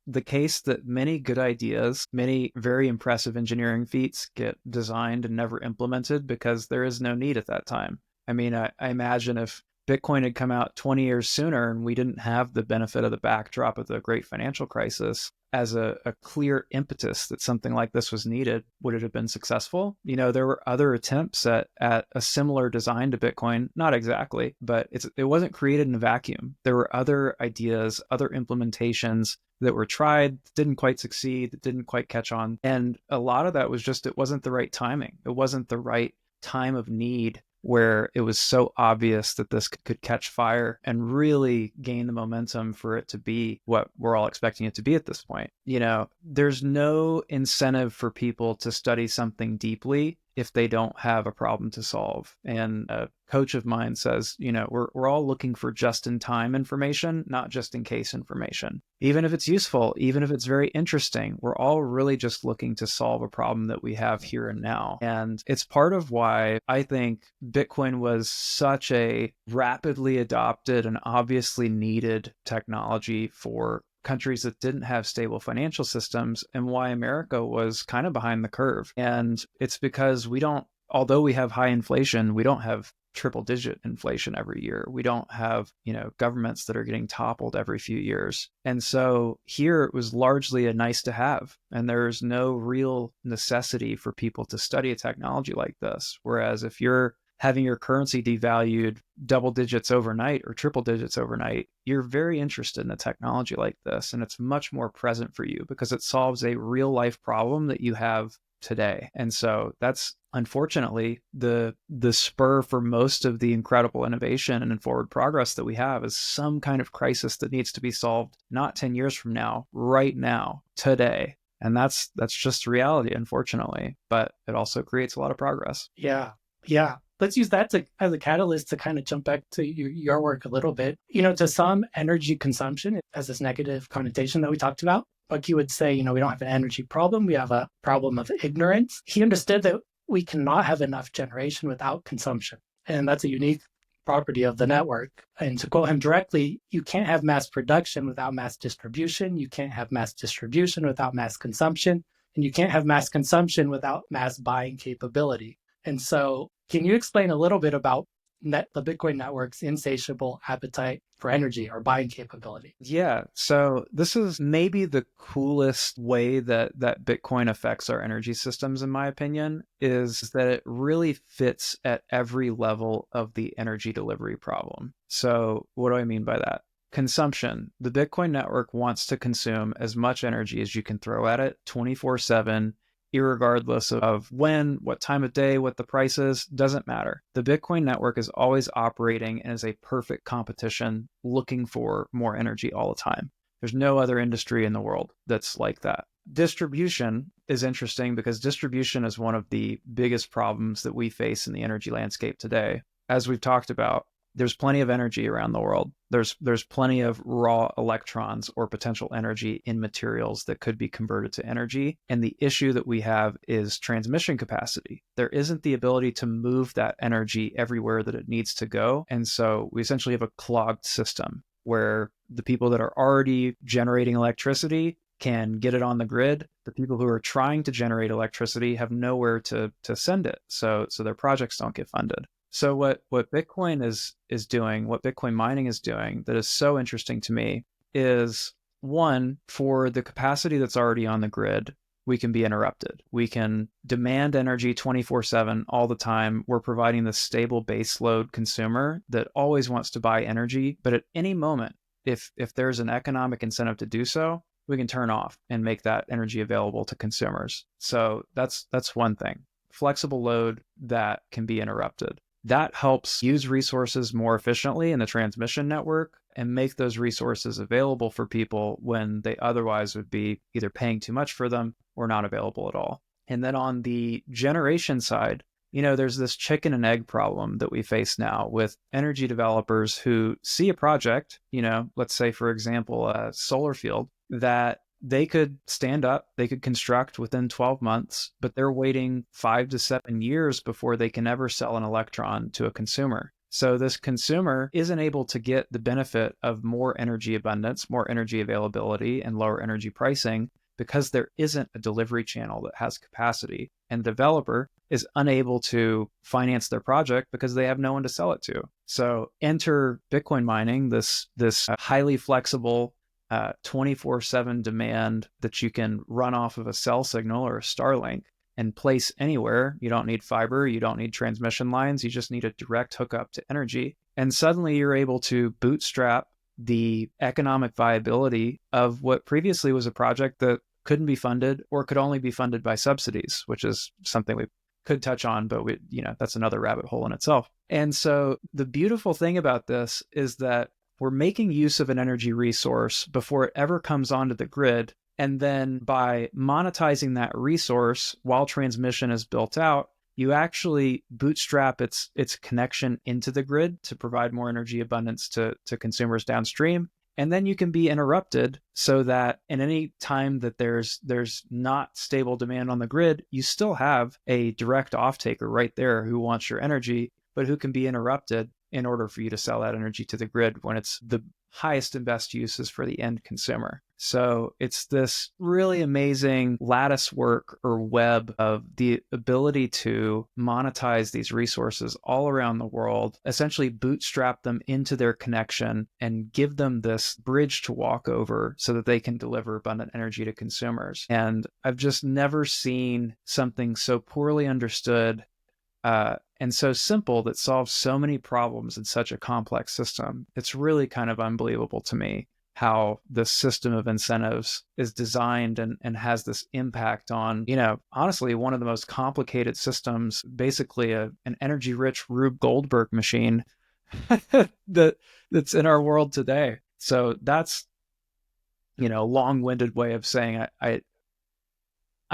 the case that many good ideas, many very impressive engineering feats get designed and never implemented because there is no need at that time. I mean, I imagine if Bitcoin had come out 20 years sooner and we didn't have the benefit of the backdrop of the great financial crisis as a clear impetus that something like this was needed, would it have been successful? You know, there were other attempts at a similar design to Bitcoin, not exactly, but it wasn't created in a vacuum. There were other ideas, other implementations that were tried, didn't quite succeed, that didn't quite catch on. And a lot of that was just, it wasn't the right timing. It wasn't the right time of need where it was so obvious that this could catch fire and really gain the momentum for it to be what we're all expecting it to be at this point. You know, there's no incentive for people to study something deeply if they don't have a problem to solve. And a coach of mine says, you know, we're all looking for just-in-time information, not just-in-case information. Even if it's useful, even if it's very interesting, we're all really just looking to solve a problem that we have here and now. And it's part of why I think Bitcoin was such a rapidly adopted and obviously needed technology for countries that didn't have stable financial systems, and why America was kind of behind the curve. And it's because although we have high inflation, we don't have triple digit inflation every year. We don't have, you know, governments that are getting toppled every few years. And so here it was largely a nice to have, and there's no real necessity for people to study a technology like this. Whereas if you're having your currency devalued double digits overnight or triple digits overnight, you're very interested in a technology like this. And it's much more present for you because it solves a real life problem that you have today. And so that's unfortunately the spur for most of the incredible innovation and forward progress that we have is some kind of crisis that needs to be solved, not 10 years from now, right now, today. And that's just reality, unfortunately, but it also creates a lot of progress. Yeah. Let's use that as a catalyst to kind of jump back to your work a little bit. You know, to some, energy consumption has this negative connotation that we talked about. Bucky would say, you know, we don't have an energy problem. We have a problem of ignorance. He understood that we cannot have enough generation without consumption. And that's a unique property of the network. And to quote him directly, you can't have mass production without mass distribution. You can't have mass distribution without mass consumption. And you can't have mass consumption without mass buying capability. And so can you explain a little bit about the Bitcoin network's insatiable appetite for energy or buying capability? Yeah. So this is maybe the coolest way that Bitcoin affects our energy systems, in my opinion, is that it really fits at every level of the energy delivery problem. So what do I mean by that? Consumption. The Bitcoin network wants to consume as much energy as you can throw at it 24/7, irregardless of when, what time of day, what the price is, doesn't matter. The Bitcoin network is always operating and is a perfect competition, looking for more energy all the time. There's no other industry in the world that's like that. Distribution is interesting because distribution is one of the biggest problems that we face in the energy landscape today. As we've talked about, there's plenty of energy around the world. There's plenty of raw electrons or potential energy in materials that could be converted to energy. And the issue that we have is transmission capacity. There isn't the ability to move that energy everywhere that it needs to go. And so we essentially have a clogged system where the people that are already generating electricity can get it on the grid. The people who are trying to generate electricity have nowhere to send it. So their projects don't get funded. So what Bitcoin is doing, what Bitcoin mining is doing that is so interesting to me is, one, for the capacity that's already on the grid, we can be interrupted. We can demand energy 24/7 all the time. We're providing this stable baseload consumer that always wants to buy energy, but at any moment, if there's an economic incentive to do so, we can turn off and make that energy available to consumers. So that's one thing. Flexible load that can be interrupted. That helps use resources more efficiently in the transmission network and make those resources available for people when they otherwise would be either paying too much for them or not available at all. And then on the generation side, there's this chicken and egg problem that we face now with energy developers who see a project, let's say, for example, a solar field that they could stand up, they could construct within 12 months, but they're waiting 5 to 7 years before they can ever sell an electron to a consumer. So this consumer isn't able to get the benefit of more energy abundance, more energy availability, and lower energy pricing because there isn't a delivery channel that has capacity. And the developer is unable to finance their project because they have no one to sell it to. So enter Bitcoin mining, this highly flexible 24/7 demand that you can run off of a cell signal or a Starlink and place anywhere. You don't need fiber, you don't need transmission lines, you just need a direct hookup to energy. And suddenly you're able to bootstrap the economic viability of what previously was a project that couldn't be funded or could only be funded by subsidies, which is something we could touch on, but that's another rabbit hole in itself. And so the beautiful thing about this is that we're making use of an energy resource before it ever comes onto the grid. And then by monetizing that resource while transmission is built out, you actually bootstrap its connection into the grid to provide more energy abundance to consumers downstream. And then you can be interrupted so that in any time that there's not stable demand on the grid, you still have a direct off-taker right there who wants your energy, but who can be interrupted in order for you to sell that energy to the grid when it's the highest and best uses for the end consumer. So it's this really amazing lattice work or web of the ability to monetize these resources all around the world, essentially bootstrap them into their connection and give them this bridge to walk over so that they can deliver abundant energy to consumers. And I've just never seen something so poorly understood and so simple that solves so many problems in such a complex system. It's really kind of unbelievable to me how this system of incentives is designed and has this impact on, honestly, one of the most complicated systems, basically an energy-rich Rube Goldberg machine that's in our world today. So that's, a long-winded way of saying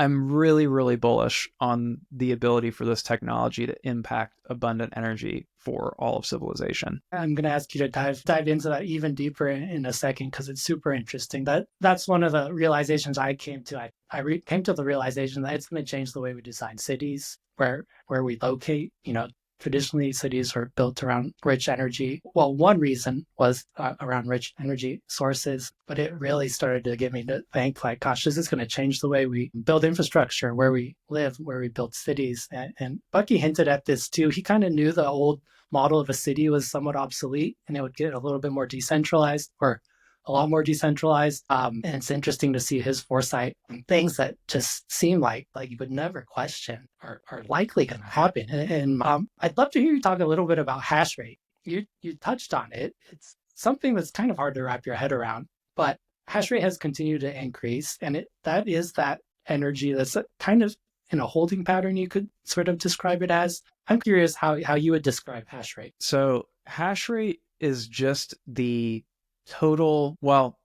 I'm really, really bullish on the ability for this technology to impact abundant energy for all of civilization. I'm going to ask you to dive into that even deeper in a second because it's super interesting. That's one of the realizations I came to. I came to the realization that it's going to change the way we design cities, where we locate. Traditionally, cities were built around rich energy. Well, one reason was around rich energy sources, but it really started to get me to think like, gosh, this is going to change the way we build infrastructure, where we live, where we build cities. And Bucky hinted at this too. He kind of knew the old model of a city was somewhat obsolete and it would get a little bit more decentralized, or a lot more decentralized. And it's interesting to see his foresight on things that just seem like you would never question are likely going to happen. And I'd love to hear you talk a little bit about hash rate. You touched on it. It's something that's kind of hard to wrap your head around, but hash rate has continued to increase, and that is that energy that's kind of in a holding pattern, you could sort of describe it as. I'm curious how you would describe hash rate. So hash rate is just the total, well,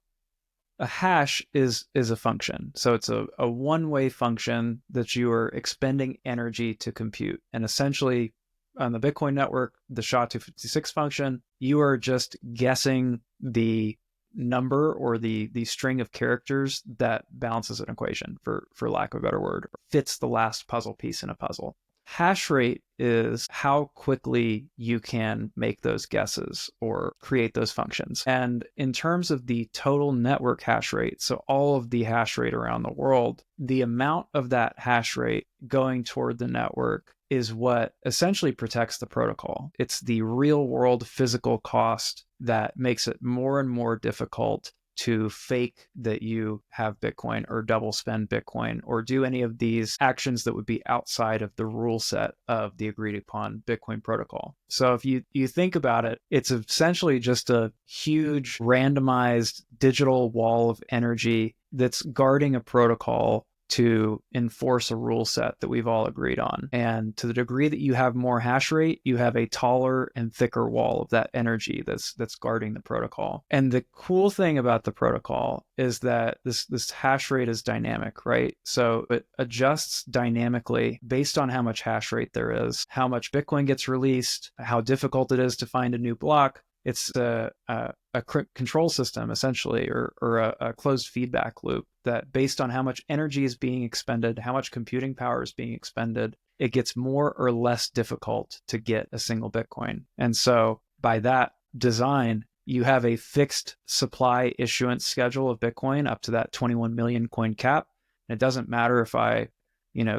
a hash is a function. So it's a one-way function that you are expending energy to compute. And essentially on the Bitcoin network, the SHA-256 function, you are just guessing the number or the string of characters that balances an equation, for lack of a better word, fits the last puzzle piece in a puzzle. Hash rate is how quickly you can make those guesses or create those functions. And in terms of the total network hash rate, so all of the hash rate around the world, the amount of that hash rate going toward the network is what essentially protects the protocol. It's the real world physical cost that makes it more and more difficult to fake that you have Bitcoin or double spend Bitcoin or do any of these actions that would be outside of the rule set of the agreed upon Bitcoin protocol. So if you think about it, it's essentially just a huge randomized digital wall of energy that's guarding a protocol to enforce a rule set that we've all agreed on. And to the degree that you have more hash rate, you have a taller and thicker wall of that energy that's guarding the protocol. And the cool thing about the protocol is that this hash rate is dynamic, right? So it adjusts dynamically based on how much hash rate there is, how much Bitcoin gets released, how difficult it is to find a new block. It's a control system, essentially, or a closed feedback loop that based on how much energy is being expended, how much computing power is being expended, it gets more or less difficult to get a single Bitcoin. And so by that design, you have a fixed supply issuance schedule of Bitcoin up to that 21 million coin cap. And it doesn't matter if I,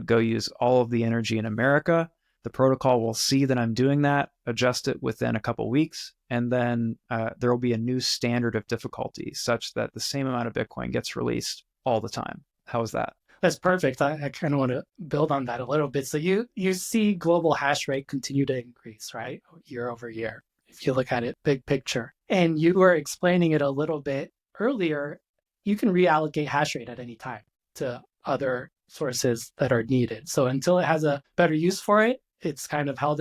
go use all of the energy in America. The protocol will see that I'm doing that, adjust it within a couple weeks, and then there will be a new standard of difficulty such that the same amount of Bitcoin gets released all the time. How is that? That's perfect. I kind of want to build on that a little bit. So you see global hash rate continue to increase, right? Year over year, if you look at it big picture. And you were explaining it a little bit earlier. You can reallocate hash rate at any time to other sources that are needed. So until it has a better use for it, it's kind of held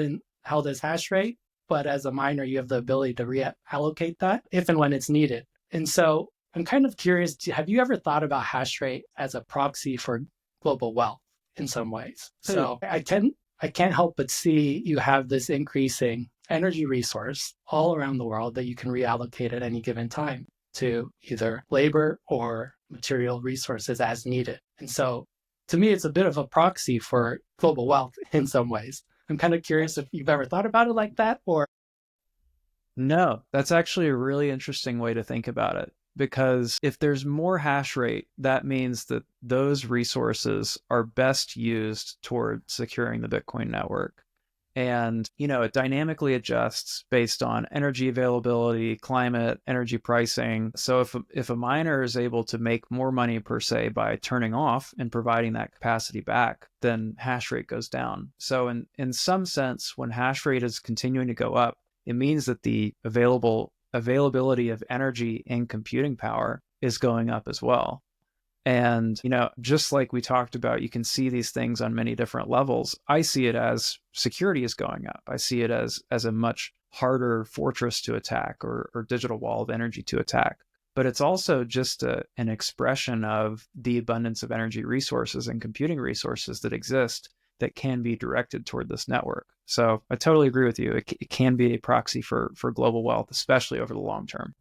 as hash rate, but as a miner, you have the ability to reallocate that if and when it's needed. And so I'm kind of curious, have you ever thought about hash rate as a proxy for global wealth in some ways? So I can't help but see you have this increasing energy resource all around the world that you can reallocate at any given time to either labor or material resources as needed. And so to me, it's a bit of a proxy for global wealth in some ways. I'm kind of curious if you've ever thought about it like that, or... No, that's actually a really interesting way to think about it. Because if there's more hash rate, that means that those resources are best used toward securing the Bitcoin network. And, it dynamically adjusts based on energy availability, climate, energy pricing. So if a miner is able to make more money per se by turning off and providing that capacity back, then hash rate goes down. So in some sense, when hash rate is continuing to go up, it means that the availability of energy and computing power is going up as well. And, just like we talked about, you can see these things on many different levels. I see it as security is going up. I see it as a much harder fortress to attack or digital wall of energy to attack. But it's also just an expression of the abundance of energy resources and computing resources that exist that can be directed toward this network. So I totally agree with you. It can be a proxy for global wealth, especially over the long term.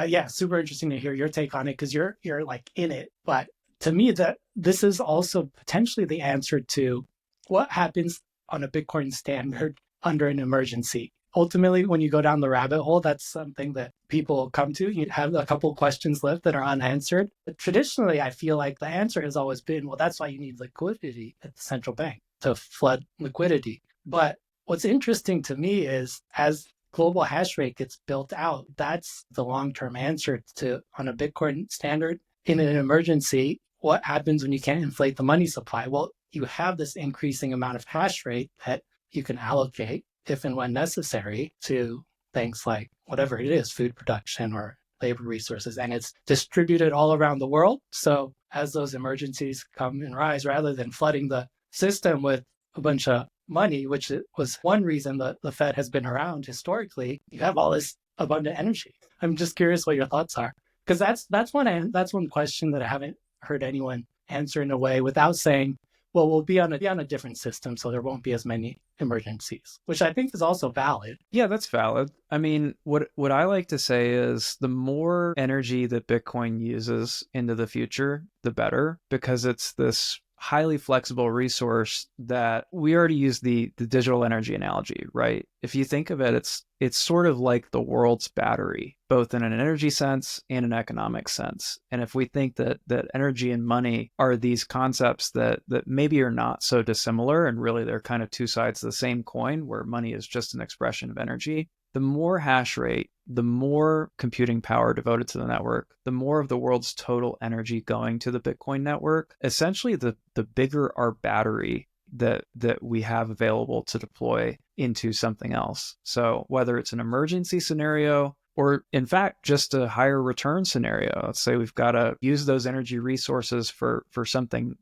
Yeah, super interesting to hear your take on it because you're like in it. But to me, that this is also potentially the answer to what happens on a Bitcoin standard under an emergency? Ultimately, when you go down the rabbit hole, that's something that people come to. You have a couple questions left that are unanswered. But traditionally, I feel like the answer has always been, well, that's why you need liquidity at the central bank to flood liquidity. But what's interesting to me is as global hash rate gets built out, that's the long-term answer to on a Bitcoin standard. In an emergency, what happens when you can't inflate the money supply? Well, you have this increasing amount of hash rate that you can allocate if and when necessary to things like whatever it is, food production or labor resources, and it's distributed all around the world. So as those emergencies come and rise, rather than flooding the system with a bunch of money, which was one reason that the Fed has been around historically, you have all this abundant energy. I'm just curious what your thoughts are, because that's one question that I haven't heard anyone answer in a way without saying, well, we'll be on a different system, so there won't be as many emergencies, which I think is also valid. Yeah, that's valid. I mean, what I like to say is the more energy that Bitcoin uses into the future, the better, because it's this highly flexible resource that we already use the digital energy analogy, right? If you think of it, it's sort of like the world's battery, both in an energy sense and an economic sense. And if we think that energy and money are these concepts that maybe are not so dissimilar, and really they're kind of two sides of the same coin, where money is just an expression of energy, the more hash rate, the more computing power devoted to the network, the more of the world's total energy going to the Bitcoin network, essentially the bigger our battery that we have available to deploy into something else. So whether it's an emergency scenario or in fact just a higher return scenario, let's say we've got to use those energy resources for something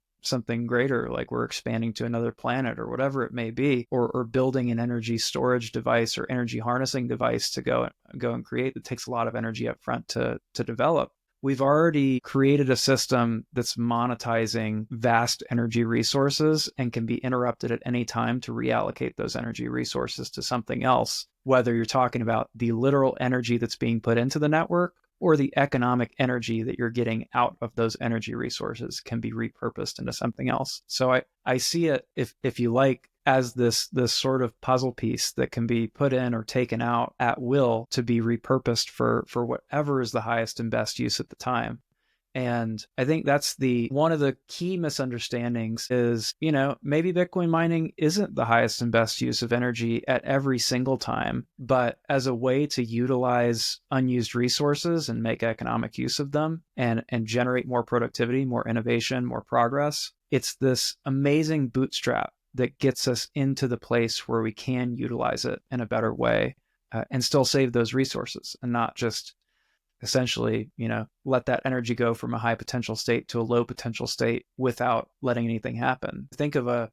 greater, like we're expanding to another planet or whatever it may be, or building an energy storage device or energy harnessing device to go and create, that takes a lot of energy up front to develop. We've already created a system that's monetizing vast energy resources and can be interrupted at any time to reallocate those energy resources to something else, whether you're talking about the literal energy that's being put into the network or the economic energy that you're getting out of those energy resources can be repurposed into something else. So I see it, if you like, as this sort of puzzle piece that can be put in or taken out at will to be repurposed for whatever is the highest and best use at the time. And I think that's one of the key misunderstandings is, maybe Bitcoin mining isn't the highest and best use of energy at every single time, but as a way to utilize unused resources and make economic use of them and generate more productivity, more innovation, more progress. It's this amazing bootstrap that gets us into the place where we can utilize it in a better way and still save those resources and not just essentially, let that energy go from a high potential state to a low potential state without letting anything happen. Think of a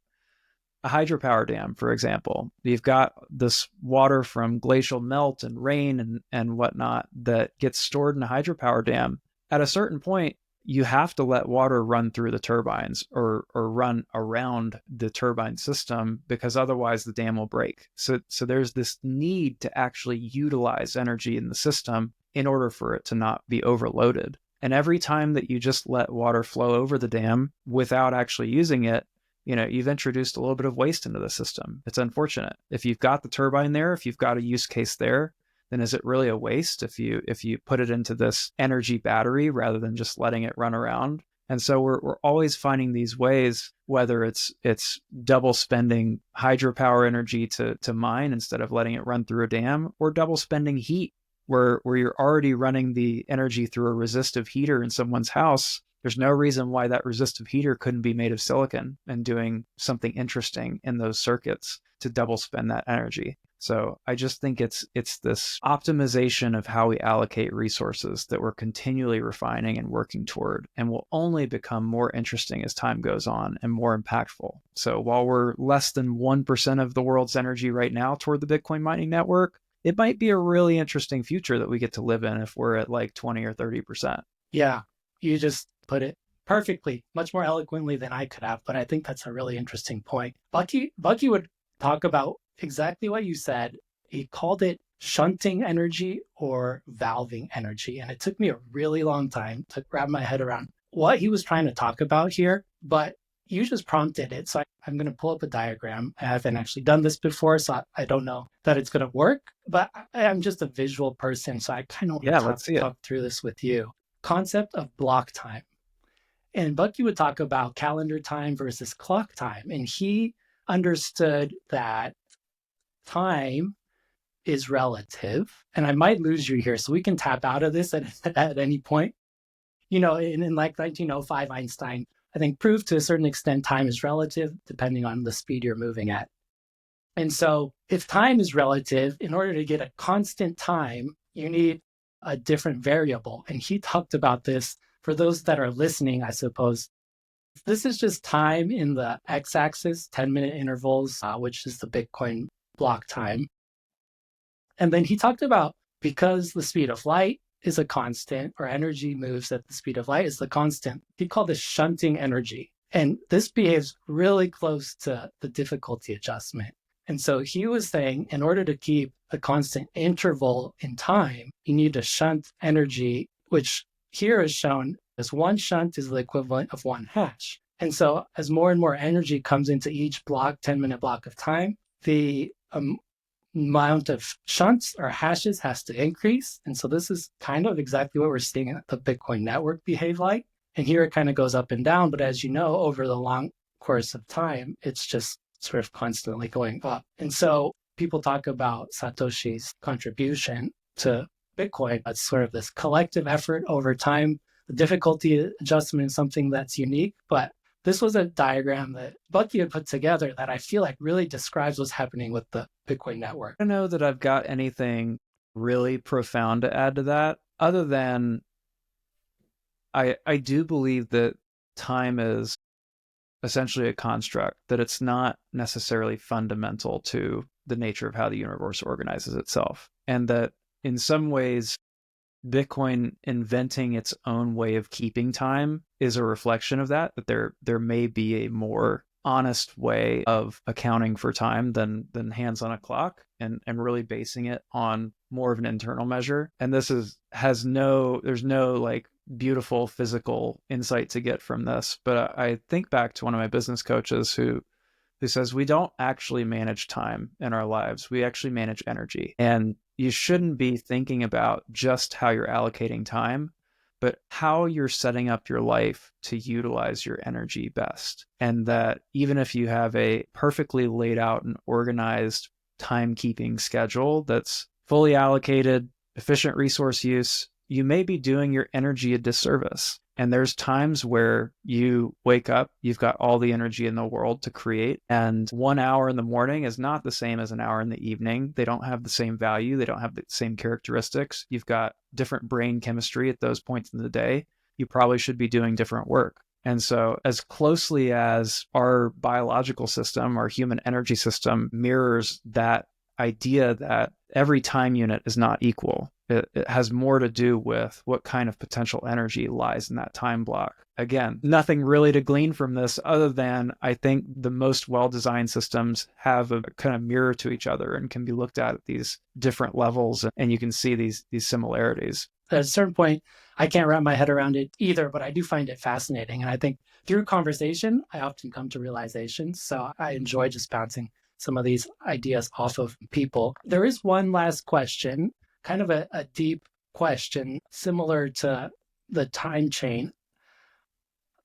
hydropower dam, for example. You've got this water from glacial melt and rain and whatnot that gets stored in a hydropower dam. At a certain point, you have to let water run through the turbines or run around the turbine system, because otherwise the dam will break. So there's this need to actually utilize energy in the system in order for it to not be overloaded. And every time that you just let water flow over the dam without actually using it, you've introduced a little bit of waste into the system. It's unfortunate. If you've got the turbine there, if you've got a use case there, then is it really a waste if you put it into this energy battery rather than just letting it run around? And so we're always finding these ways, whether it's double spending hydropower energy to mine instead of letting it run through a dam, or double spending heat where you're already running the energy through a resistive heater in someone's house. There's no reason why that resistive heater couldn't be made of silicon and doing something interesting in those circuits to double spend that energy. So I just think it's this optimization of how we allocate resources that we're continually refining and working toward, and will only become more interesting as time goes on and more impactful. So while we're less than 1% of the world's energy right now toward the Bitcoin mining network, it might be a really interesting future that we get to live in if we're at like 20 or 30%. Yeah, you just put it perfectly, much more eloquently than I could have, but I think that's a really interesting point. Bucky would talk about exactly what you said. He called it shunting energy or valving energy. And it took me a really long time to wrap my head around what he was trying to talk about here. But you just prompted it. So I'm going to pull up a diagram. I haven't actually done this before, so I don't know that it's going to work, but I'm just a visual person. So I kind of want Yeah, to let's see it. talk through this with you. Concept of block time. And Bucky would talk about calendar time versus clock time. And he understood that time is relative. And I might lose you here, so we can tap out of this at any point. In like 1905, Einstein, I think, proved to a certain extent time is relative depending on the speed you're moving at. And so if time is relative, in order to get a constant time, you need a different variable. And he talked about this for those that are listening, I suppose. This is just time in the x-axis, 10-minute intervals, which is the Bitcoin block time. And then he talked about because the speed of light is a constant, or energy moves at the speed of light is the constant. He called this shunting energy. And this behaves really close to the difficulty adjustment. And so he was saying, in order to keep a constant interval in time, you need to shunt energy, which here is shown as one shunt is the equivalent of one hash. And so as more and more energy comes into each block, 10-minute block of time, the amount of shunts or hashes has to increase. And so this is kind of exactly what we're seeing at the Bitcoin network behave like. And here it kind of goes up and down. But as you know, over the long course of time, it's just sort of constantly going up. And so people talk about Satoshi's contribution to Bitcoin. It's sort of this collective effort over time. The difficulty adjustment is something that's unique, but this was a diagram that Bucky had put together that I feel like really describes what's happening with the Bitcoin network. I don't know that I've got anything really profound to add to that, other than I do believe that time is essentially a construct, that it's not necessarily fundamental to the nature of how the universe organizes itself. And that in some ways, Bitcoin inventing its own way of keeping time is a reflection of that there may be a more honest way of accounting for time than hands on a clock, and really basing it on more of an internal measure. And there's no like beautiful physical insight to get from this, but I think back to one of my business coaches who says we don't actually manage time in our lives. We actually manage energy. And you shouldn't be thinking about just how you're allocating time, but how you're setting up your life to utilize your energy best. And that even if you have a perfectly laid out and organized timekeeping schedule that's fully allocated, efficient resource use, you may be doing your energy a disservice. And there's times where you wake up, you've got all the energy in the world to create, and 1 hour in the morning is not the same as an hour in the evening. They don't have the same value. They don't have the same characteristics. You've got different brain chemistry at those points in the day. You probably should be doing different work. And so as closely as our biological system, our human energy system mirrors that idea that every time unit is not equal, it has more to do with what kind of potential energy lies in that time block. Again, nothing really to glean from this other than I think the most well-designed systems have a kind of mirror to each other and can be looked at these different levels, and you can see these similarities. At a certain point, I can't wrap my head around it either, but I do find it fascinating. And I think through conversation, I often come to realizations. So I enjoy just bouncing some of these ideas off of people. There is one last question, kind of a deep question, similar to the time chain.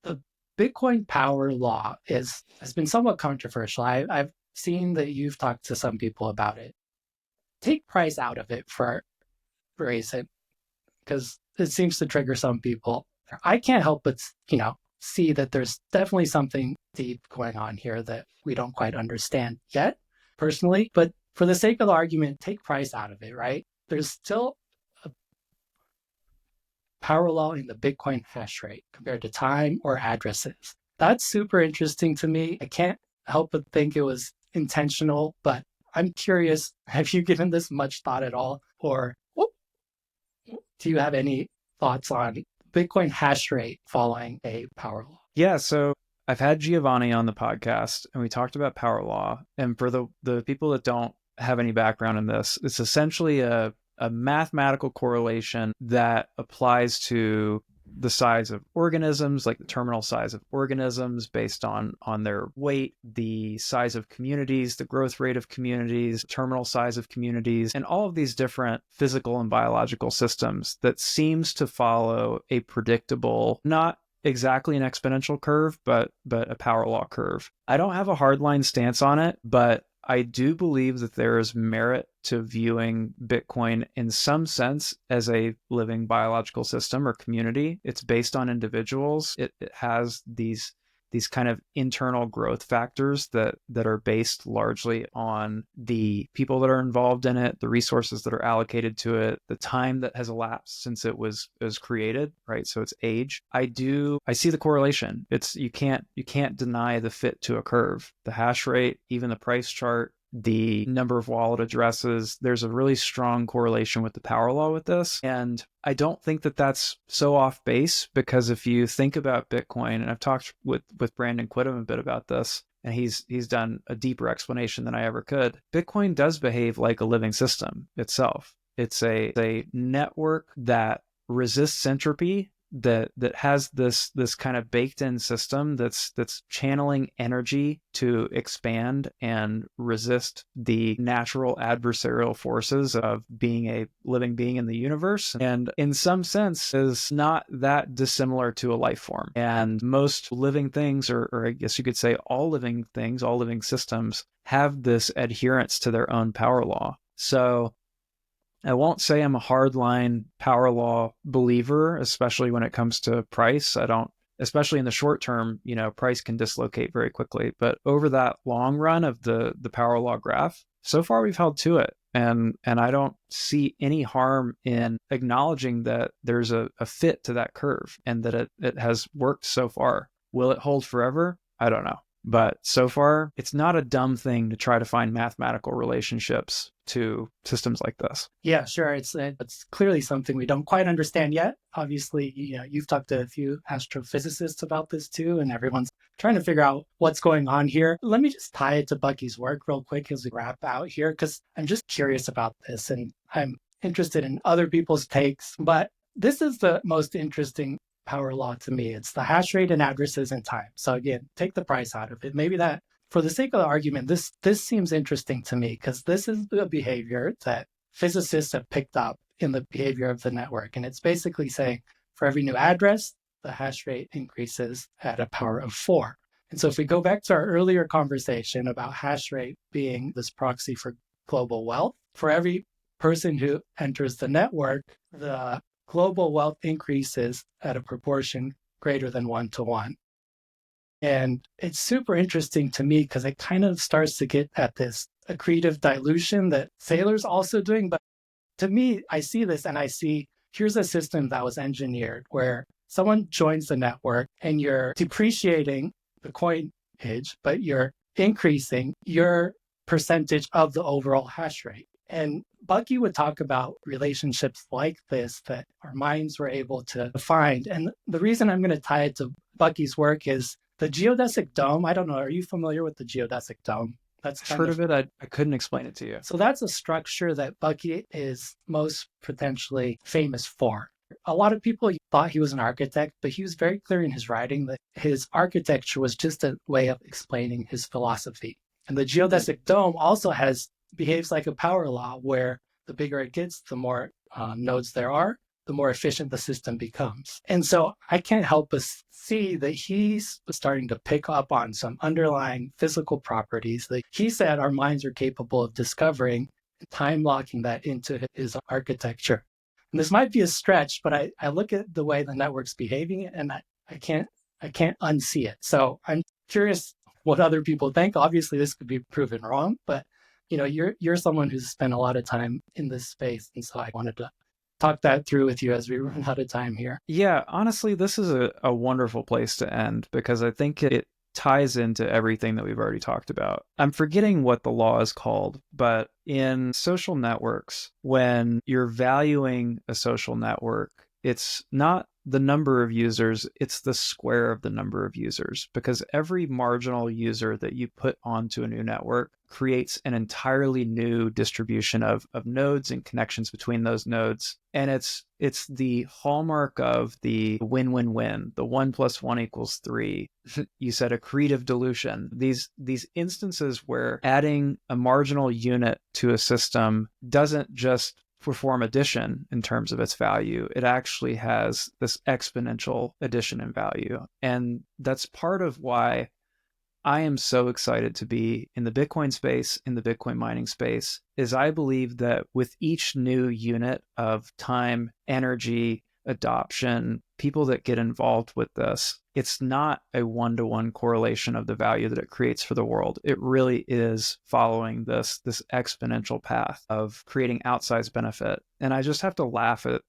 The Bitcoin power law has been somewhat controversial. I've seen that you've talked to some people about it. Take price out of it for a reason, because it seems to trigger some people. I can't help but, see that there's definitely something deep going on here that we don't quite understand yet, personally. But for the sake of the argument, take price out of it, right? There's still a power law in the Bitcoin hash rate compared to time or addresses. That's super interesting to me. I can't help but think it was intentional, but I'm curious, have you given this much thought at all? Or do you have any thoughts on Bitcoin hash rate following a power law? Yeah, so I've had Giovanni on the podcast and we talked about power law. And for the people that don't have any background in this, it's essentially a mathematical correlation that applies to the size of organisms, like the terminal size of organisms based on their weight, the size of communities, the growth rate of communities, terminal size of communities, and all of these different physical and biological systems that seems to follow a predictable, not exactly an exponential curve, but a power law curve. I don't have a hardline stance on it, but I do believe that there is merit to viewing Bitcoin in some sense as a living biological system or community. It's based on individuals. It has these kind of internal growth factors that are based largely on the people that are involved in it, the resources that are allocated to it, the time that has elapsed since it was created, right? So its age. I see the correlation. You can't deny the fit to a curve. The hash rate, even the price chart, the number of wallet addresses, there's a really strong correlation with the power law with this. And I don't think that that's so off base, because if you think about Bitcoin, and I've talked with Brandon Quittem a bit about this, and he's done a deeper explanation than I ever could. Bitcoin does behave like a living system itself. It's a network that resists entropy, that has this kind of baked in system that's channeling energy to expand and resist the natural adversarial forces of being a living being in the universe, and in some sense is not that dissimilar to a life form. And most living things, or I guess you could say all living things, all living systems, have this adherence to their own power law. So I won't say I'm a hardline power law believer, especially when it comes to price. I don't, especially in the short term, price can dislocate very quickly. But over that long run of the power law graph, so far we've held to it. And I don't see any harm in acknowledging that there's a fit to that curve and that it has worked so far. Will it hold forever? I don't know. But so far, it's not a dumb thing to try to find mathematical relationships to systems like this. Yeah, sure. It's clearly something we don't quite understand yet. Obviously, you've talked to a few astrophysicists about this too, and everyone's trying to figure out what's going on here. Let me just tie it to Bucky's work real quick as we wrap out here, because I'm just curious about this, and I'm interested in other people's takes. But this is the most interesting power law to me. It's the hash rate and addresses and time. So again, take the price out of it. Maybe that, for the sake of the argument, this seems interesting to me, because this is the behavior that physicists have picked up in the behavior of the network. And it's basically saying for every new address, the hash rate increases at a power of 4. And so if we go back to our earlier conversation about hash rate being this proxy for global wealth, for every person who enters the network, the global wealth increases at a proportion greater than 1-to-1. And it's super interesting to me because it kind of starts to get at this accretive dilution that Saylor's also doing. But to me, I see this and I see, here's a system that was engineered where someone joins the network and you're depreciating the coinage, but you're increasing your percentage of the overall hash rate. And Bucky would talk about relationships like this that our minds were able to find. And the reason I'm going to tie it to Bucky's work is the geodesic dome. I don't know. Are you familiar with the geodesic dome? I've heard of it. I couldn't explain it to you. So that's a structure that Bucky is most potentially famous for. A lot of people thought he was an architect, but he was very clear in his writing that his architecture was just a way of explaining his philosophy. And the geodesic dome also behaves like a power law, where the bigger it gets, the more nodes there are, the more efficient the system becomes. And so I can't help but see that he's starting to pick up on some underlying physical properties that he said our minds are capable of discovering, time locking that into his architecture. And this might be a stretch, but I look at the way the network's behaving and I can't unsee it. So I'm curious what other people think. Obviously, this could be proven wrong, but you're someone who's spent a lot of time in this space. And so I wanted to talk that through with you as we run out of time here. Yeah, honestly, this is a wonderful place to end, because I think it ties into everything that we've already talked about. I'm forgetting what the law is called, but in social networks, when you're valuing a social network, it's not the number of users, it's the square of the number of users, because every marginal user that you put onto a new network creates an entirely new distribution of nodes and connections between those nodes. And it's the hallmark of the win-win-win, the 1 + 1 = 3. You said accretive dilution. These instances where adding a marginal unit to a system doesn't just perform addition in terms of its value, it actually has this exponential addition in value. And that's part of why I am so excited to be in the Bitcoin space, in the Bitcoin mining space, is I believe that with each new unit of time, energy, adoption, people that get involved with this, it's not a one-to-one correlation of the value that it creates for the world. It really is following this exponential path of creating outsized benefit. And I just have to laugh at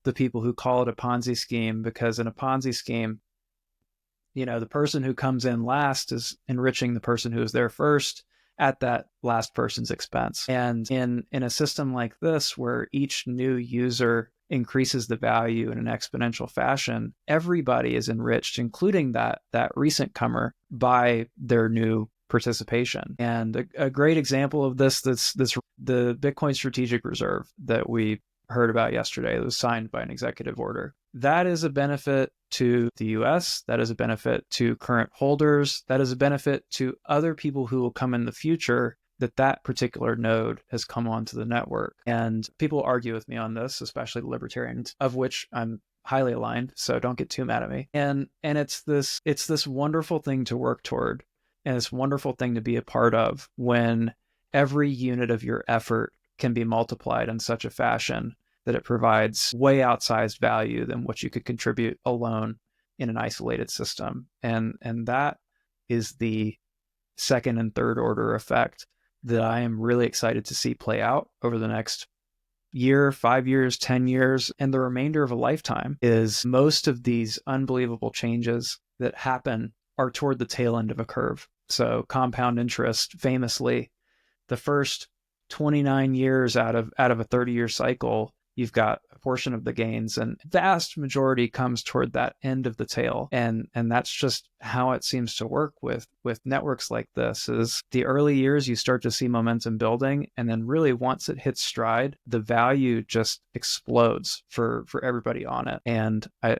the people who call it a Ponzi scheme, because in a Ponzi scheme, the person who comes in last is enriching the person who was there first at that last person's expense. And in a system like this, where each new user increases the value in an exponential fashion, everybody is enriched, including that recent comer, by their new participation. And a great example of this, the Bitcoin Strategic Reserve that we heard about yesterday, that was signed by an executive order. That is a benefit to the US, that is a benefit to current holders, that is a benefit to other people who will come in the future, that particular node has come onto the network. And people argue with me on this, especially the libertarians, of which I'm highly aligned, so don't get too mad at me. And it's this wonderful thing to work toward, and it's wonderful thing to be a part of, when every unit of your effort can be multiplied in such a fashion that it provides way outsized value than what you could contribute alone in an isolated system. And that is the second and third order effect that I am really excited to see play out over the next year, 5 years, 10 years, and the remainder of a lifetime. Is most of these unbelievable changes that happen are toward the tail end of a curve. So compound interest, famously, the first 29 years out of a 30-year cycle, you've got a portion of the gains, and vast majority comes toward that end of the tail. And that's just how it seems to work with networks like this. Is the early years, you start to see momentum building, and then really once it hits stride, the value just explodes for everybody on it. And I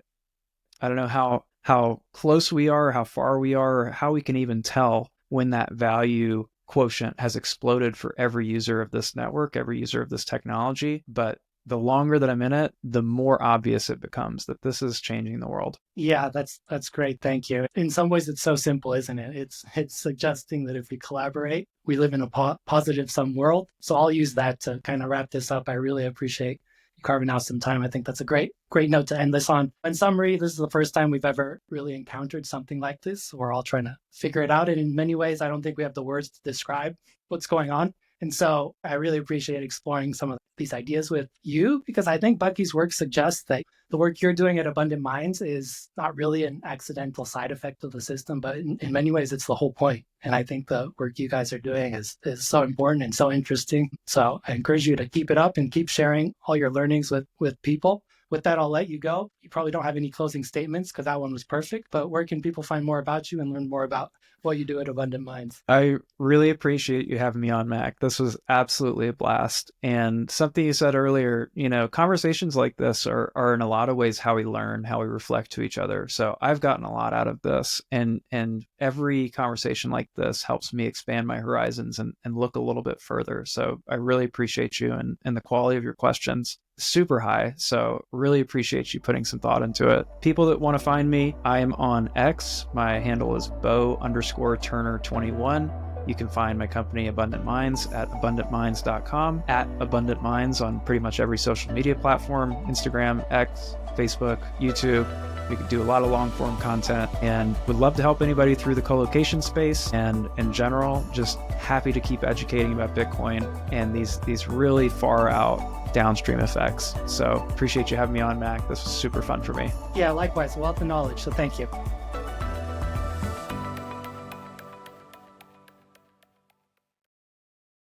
don't know how close we are, how far we are, or how we can even tell when that value quotient has exploded for every user of this network, every user of this technology. But the longer that I'm in it, the more obvious it becomes that this is changing the world. Yeah, that's great. Thank you. In some ways, it's so simple, isn't it? It's suggesting that if we collaborate, we live in a positive sum world. So I'll use that to kind of wrap this up. I really appreciate you carving out some time. I think that's a great note to end this on. In summary, this is the first time we've ever really encountered something like this. We're all trying to figure it out. And in many ways, I don't think we have the words to describe what's going on. And so I really appreciate exploring some of these ideas with you, because I think Bucky's work suggests that the work you're doing at Abundant Minds is not really an accidental side effect of the system, but in many ways, it's the whole point. And I think the work you guys are doing is so important and so interesting. So I encourage you to keep it up and keep sharing all your learnings with people. With that, I'll let you go. You probably don't have any closing statements because that one was perfect, but where can people find more about you and learn more about what you do at Abundant Minds? I really appreciate you having me on, Mac. This was absolutely a blast. And something you said earlier, conversations like this are in a lot of ways how we learn, how we reflect to each other. So I've gotten a lot out of this, and every conversation like this helps me expand my horizons and look a little bit further. So I really appreciate you, and the quality of your questions super high. So really appreciate you putting some thought into it. People that want to find me, I am on X. My handle is Beau_Turner21. You can find my company Abundant Minds at abundantminds.com, at Abundant Minds on pretty much every social media platform, Instagram, X, Facebook, YouTube. We could do a lot of long form content, and would love to help anybody through the co-location space. And in general, just happy to keep educating about Bitcoin and these really far out downstream effects. So appreciate you having me on, Mac. This was super fun for me. Yeah, likewise. Wealth of knowledge. So thank you.